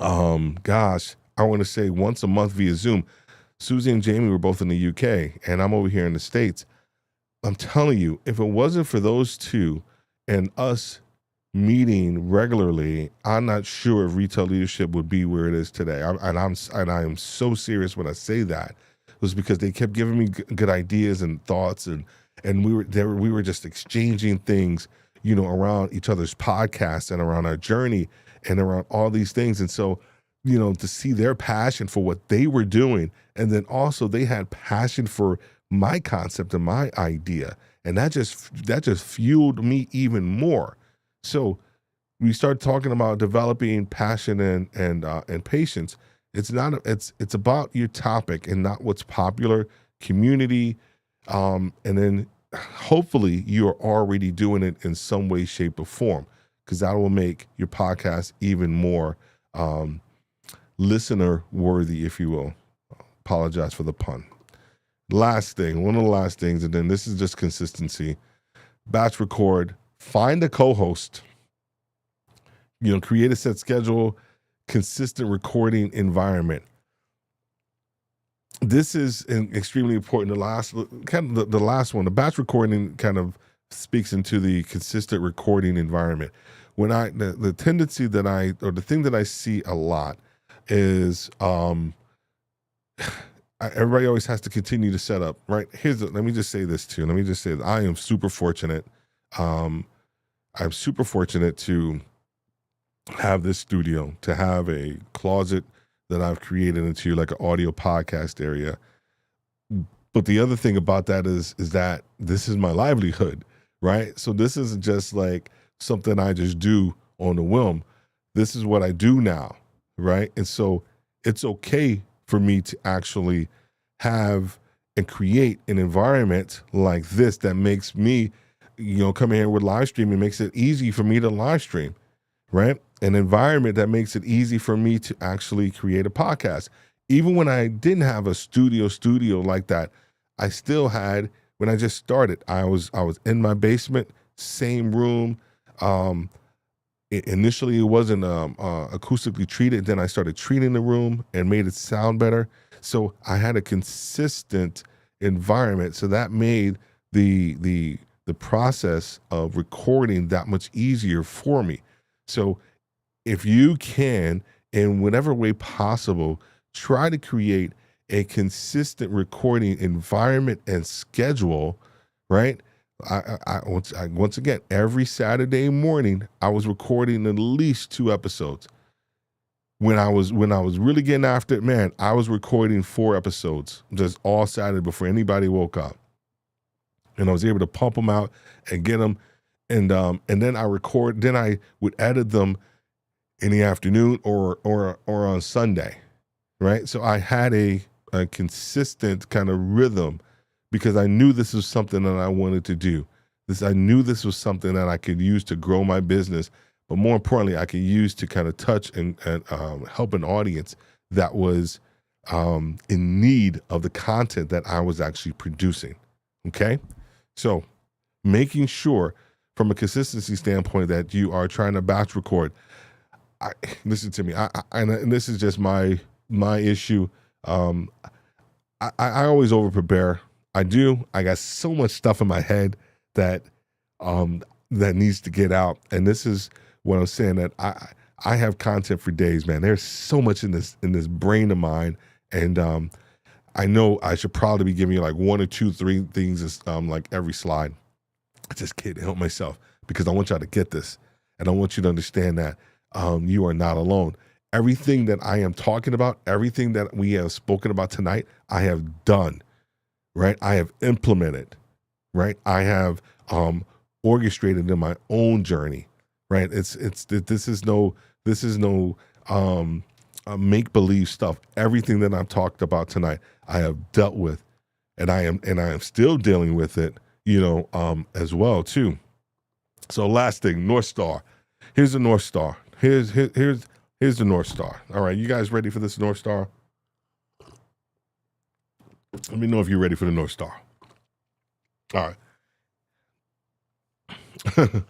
S1: I want to say once a month via Zoom. Susie and Jamie were both in the UK, and I'm over here in the States. I'm telling you, if it wasn't for those two and us meeting regularly, I'm not sure if retail leadership would be where it is today. I am so serious when I say that. It was because they kept giving me good ideas and thoughts, and we were just exchanging things, around each other's podcasts and around our journey and around all these things. And so, to see their passion for what they were doing, and then also they had passion for my concept and my idea, and that just fueled me even more. So we start talking about developing passion and patience. It's about your topic and not what's popular. Community, and then hopefully you are already doing it in some way, shape, or form, because that will make your podcast even more listener worthy, if you will. Apologize for the pun. Last thing, one of the last things, and then this is just consistency. Batch record, find a co-host, create a set schedule, consistent recording environment. This is extremely important. The last one, the batch recording kind of speaks into the consistent recording environment. When the tendency the thing that I see a lot is, everybody always has to continue to set up, right? Let me just say this too. Let me just say that I am super fortunate. I'm super fortunate to have this studio, to have a closet that I've created into like an audio podcast area. But the other thing about that is that this is my livelihood, right? So this isn't just like something I just do on a whim. This is what I do now, right? And so it's okay for me to actually have and create an environment like this that makes me, come in here with live streaming, makes it easy for me to live stream, right? An environment that makes it easy for me to actually create a podcast. Even when I didn't have a studio like that, I still had, when I just started, I was in my basement, same room. Initially it wasn't acoustically treated. Then I started treating the room and made it sound better. So I had a consistent environment. So that made the process of recording that much easier for me. So if you can, in whatever way possible, try to create a consistent recording environment and schedule, right? Once again, every Saturday morning, I was recording at least 2 episodes. When I was really getting after it, man, I was recording 4 episodes just all Saturday before anybody woke up, and I was able to pump them out and get them, and then I would edit them in the afternoon or on Sunday, right? So I had a consistent kind of rhythm, because I knew this was something that I wanted to do. I knew this was something that I could use to grow my business, but more importantly, I could use to kind of touch and help an audience that was in need of the content that I was actually producing. Okay, so making sure from a consistency standpoint that you are trying to batch record. Listen to me, and this is just my issue. I always over prepare. I do. I got so much stuff in my head that that needs to get out. And this is what I'm saying, that I have content for days, man. There's so much in this brain of mine, and I know I should probably be giving you like 1 or 2, 3 things like every slide. I just can't help myself because I want y'all to get this, and I want you to understand that you are not alone. Everything that I am talking about, everything that we have spoken about tonight, I have done, right? I have implemented, right? I have orchestrated in my own journey, right? This is no make believe stuff. Everything that I've talked about tonight, I have dealt with, and I am still dealing with it, as well too. So last thing, North Star. Here's the North Star. Here's the North Star. All right, you guys ready for this North Star? Let me know if you're ready for the North Star. All right.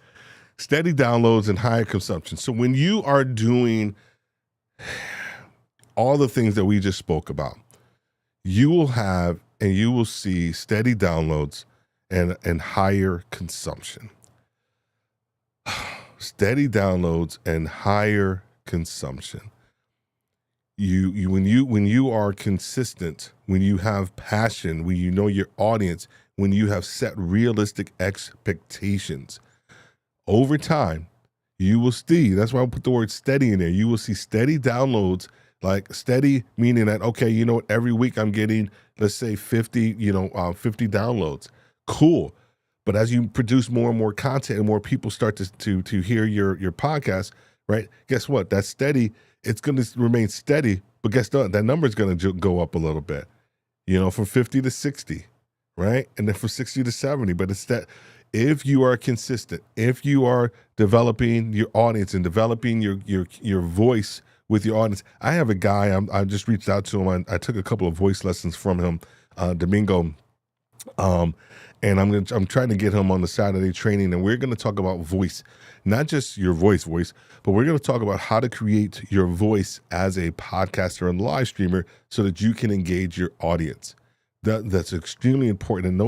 S1: Steady downloads and higher consumption. So when you are doing all the things that we just spoke about, you will have and you will see steady downloads and higher consumption. Steady downloads and higher consumption. When you are consistent, when you have passion, when you know your audience, when you have set realistic expectations, over time, you will see. That's why I put the word steady in there. You will see steady downloads, like steady meaning that, okay, every week I'm getting, let's say 50 downloads. Cool. But as you produce more and more content and more people start to hear your podcast, right? Guess what? That's steady. It's going to remain steady, but guess what? That number is going to go up a little bit, from 50 to 60, right? And then from 60 to 70. But it's that if you are consistent, if you are developing your audience and developing your voice with your audience. I have a guy, I just reached out to him. I took a couple of voice lessons from him, Domingo. And I'm trying to get him on the Saturday training, and we're going to talk about voice, not just your voice, but we're going to talk about how to create your voice as a podcaster and live streamer so that you can engage your audience. That's extremely important, and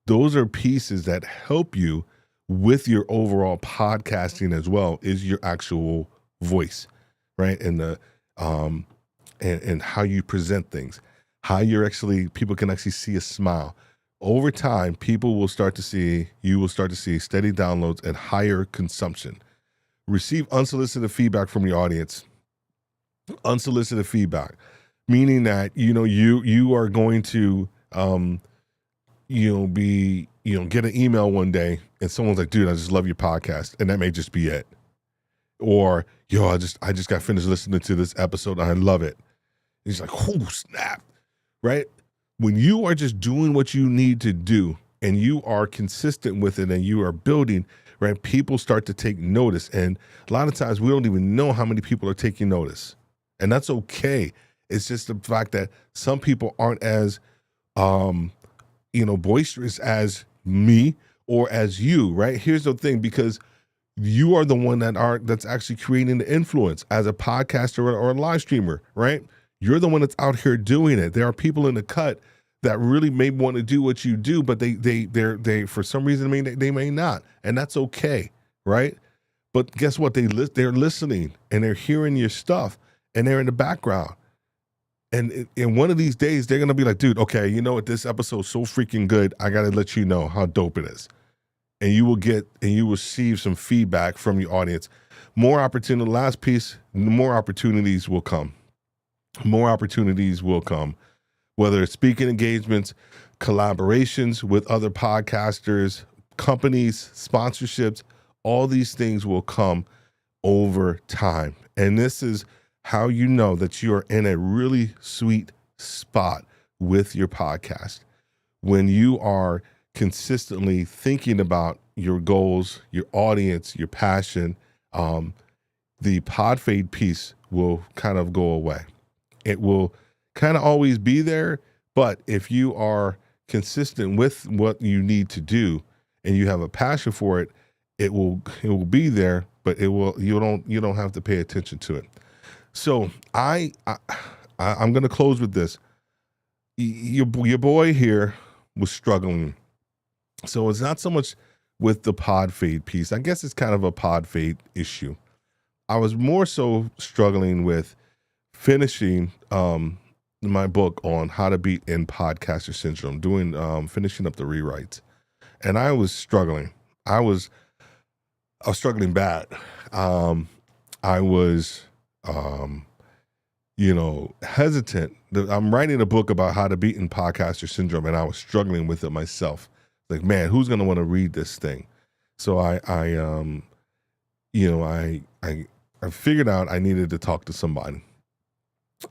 S1: those are pieces that help you with your overall podcasting as well. Is your actual voice, right? And the and how you present things, how people can actually see a smile. Over time, you will start to see steady downloads and higher consumption. Receive unsolicited feedback from your audience. Unsolicited feedback, meaning that, you are going to, get an email one day and someone's like, dude, I just love your podcast. And that may just be it. Or, I just got finished listening to this episode and I love it. And he's like, oh, snap, right? When you are just doing what you need to do and you are consistent with it and you are building, right, people start to take notice. And a lot of times we don't even know how many people are taking notice. And that's okay. It's just the fact that some people aren't as, boisterous as me or as you, right? Here's the thing, because you are the one that's actually creating the influence as a podcaster or a live streamer, right? You're the one that's out here doing it. There are people in the cut that really may want to do what you do, but they for some reason they may not, and that's okay, right? But guess what? They're listening and they're hearing your stuff and they're in the background. And in one of these days, they're gonna be like, dude, okay, you know what? This episode's so freaking good. I gotta let you know how dope it is. And you will receive some feedback from your audience. More opportunity. Last piece, more opportunities will come. More opportunities will come, whether it's speaking engagements, collaborations with other podcasters, companies, sponsorships. All these things will come over time. And this is how you know that you are in a really sweet spot with your podcast. When you are consistently thinking about your goals, your audience, your passion, the Podfade piece will kind of go away. It will kind of always be there, but if you are consistent with what you need to do and you have a passion for it, it will be there, but you don't have to pay attention to it. So I'm going to close with this. Your boy here was struggling. So it's not so much with the Podfade piece. I guess it's kind of a Podfade issue. I was more so struggling with finishing my book on how to beat in podcaster syndrome, doing finishing up the rewrites, and I was struggling. I was struggling bad. I was hesitant. I'm writing a book about how to beat in podcaster syndrome, and I was struggling with it myself. Like, man, who's going to want to read this thing? So I figured out I needed to talk to somebody.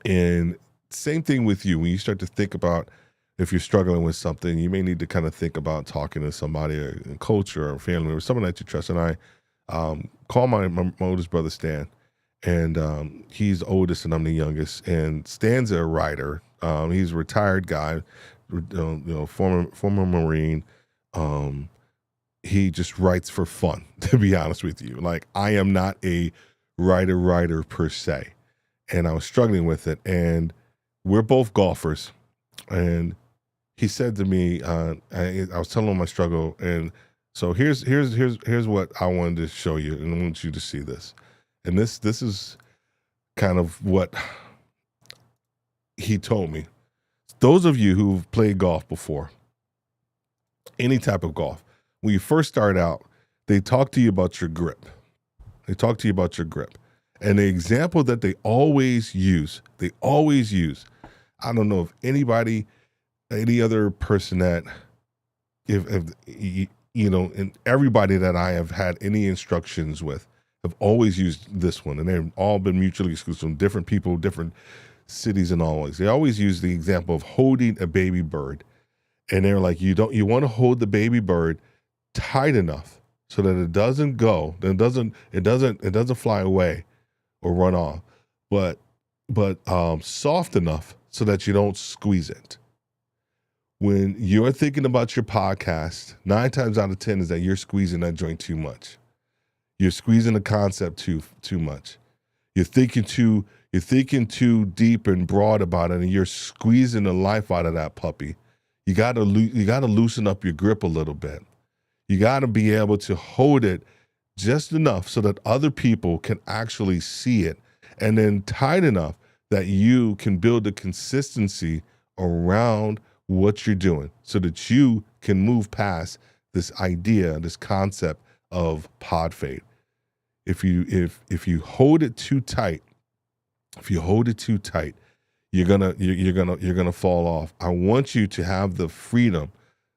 S1: And same thing with you. When you start to think about if you're struggling with something, you may need to kind of think about talking to somebody, a coach or a family or someone that you trust. And I called my oldest brother, Stan. And he's the oldest and I'm the youngest. And Stan's a writer. He's a retired guy, former Marine. He just writes for fun, to be honest with you. Like, I am not a writer per se. And I was struggling with it. And we're both golfers. And he said to me, I was telling him my struggle. And so here's what I wanted to show you. And I want you to see this. And this is kind of what he told me. Those of you who've played golf before, any type of golf, when you first start out, they talk to you about your grip. And the example that they always use, I don't know if anybody, any other person that, and everybody that I have had any instructions with, have always used this one, and they've all been mutually exclusive from different people, different cities, and always. They always use the example of holding a baby bird, and they're like, you want to hold the baby bird tight enough so that it doesn't go, that it doesn't fly away or run off, but soft enough so that you don't squeeze it. When you're thinking about your podcast, 9 times out of 10 is that you're squeezing that joint too much. You're squeezing the concept too much. You're thinking too deep and broad about it, and you're squeezing the life out of that puppy. You gotta loosen up your grip a little bit. You gotta be able to hold it just enough so that other people can actually see it, and then tight enough that you can build a consistency around what you're doing, so that you can move past this idea, this concept of Podfade. If you hold it too tight, you're gonna fall off. I want you to have the freedom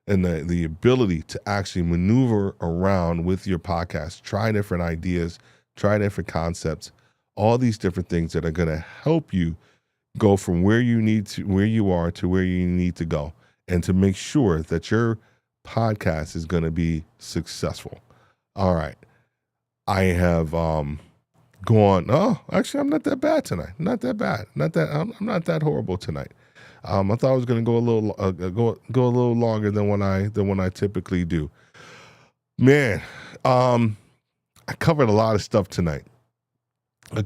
S1: and the ability to actually maneuver around with your podcast, try different ideas, try different concepts, all these different things that are gonna help you go from where you are to where you need to go, and to make sure that your podcast is gonna be successful. All right. I have gone, actually, I'm not that bad tonight. Not that bad. I'm not that horrible tonight. I thought I was going to go a little longer than when I typically do. Man, I covered a lot of stuff tonight. I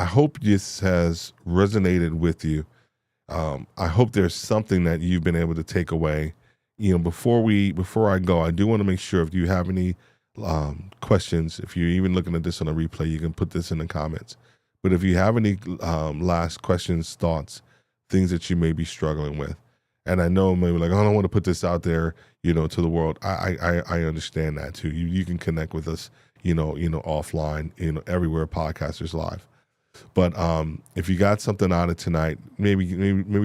S1: hope this has resonated with you. I hope there's something that you've been able to take away. Before I go, I do want to make sure if you have any questions, if you're even looking at this on a replay, you can put this in the comments. But if you have any last questions, thoughts, things that you may be struggling with, and I know maybe like, I don't want to put this out there, to the world. I understand that too. You can connect with us, offline, everywhere Podcasters Live. But if you got something out of tonight, maybe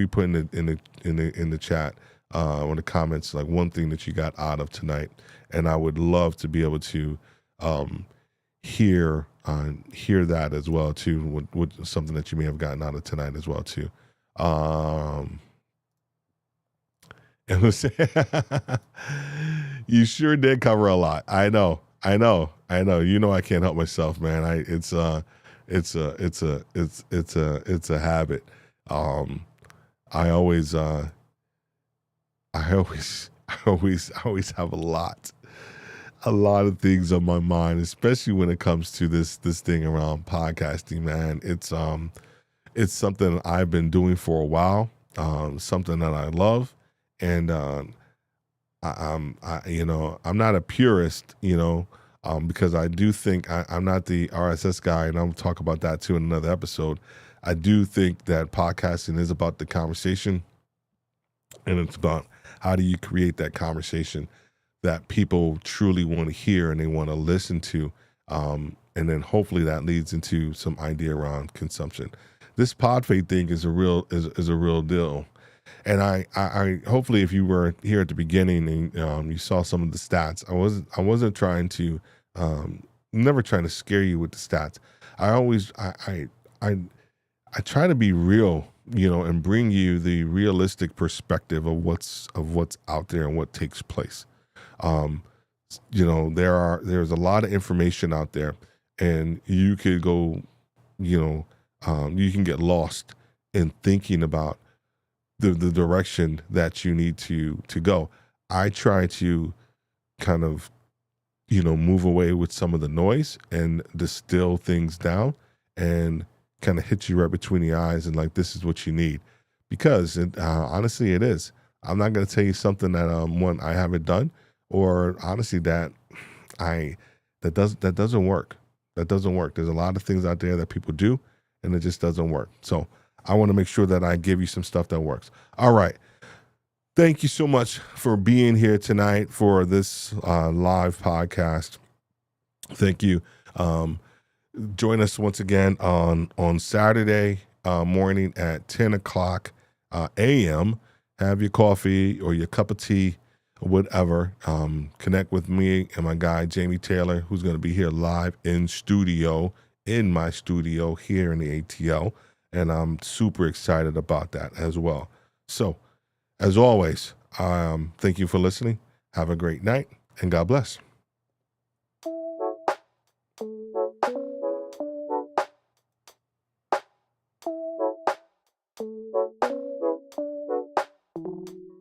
S1: put in the chat. Or the comments, like one thing that you got out of tonight, and I would love to be able to hear that as well too. With something that you may have gotten out of tonight as well too. You sure did cover a lot. I know. I can't help myself, man. It's a habit. I always have a lot of things on my mind, especially when it comes to this thing around podcasting, man. It's something I've been doing for a while, something that I love, and I'm not a purist, because I do think I'm not the RSS guy, and I'll talk about that too in another episode. I do think that podcasting is about the conversation, and it's about how do you create that conversation that people truly want to hear and they want to listen to, and then hopefully that leads into some idea around consumption. This Podfade thing is a real deal. And I hopefully, if you were here at the beginning and you saw some of the stats, I wasn't trying to, never trying to scare you with the stats. I always I try to be real, and bring you the realistic perspective of what's out there and what takes place. Um, there's a lot of information out there, and you could go, you can get lost in thinking about the direction that you need to go. I try to kind of, move away with some of the noise and distill things down and kind of hit you right between the eyes and like, this is what you need. Because honestly, it is. I'm not going to tell you something that one I haven't done, or honestly that doesn't work. That doesn't work. There's a lot of things out there that people do, and it just doesn't work. So I want to make sure that I give you some stuff that works. All right. Thank you so much for being here tonight for this live podcast. Thank you. Join us once again on Saturday morning at 10 o'clock a.m. Have your coffee or your cup of tea, or whatever. Connect with me and my guy, Jamie Taylor, who's going to be here live in my studio here in the ATL. And I'm super excited about that as well. So, as always, thank you for listening. Have a great night, and God bless.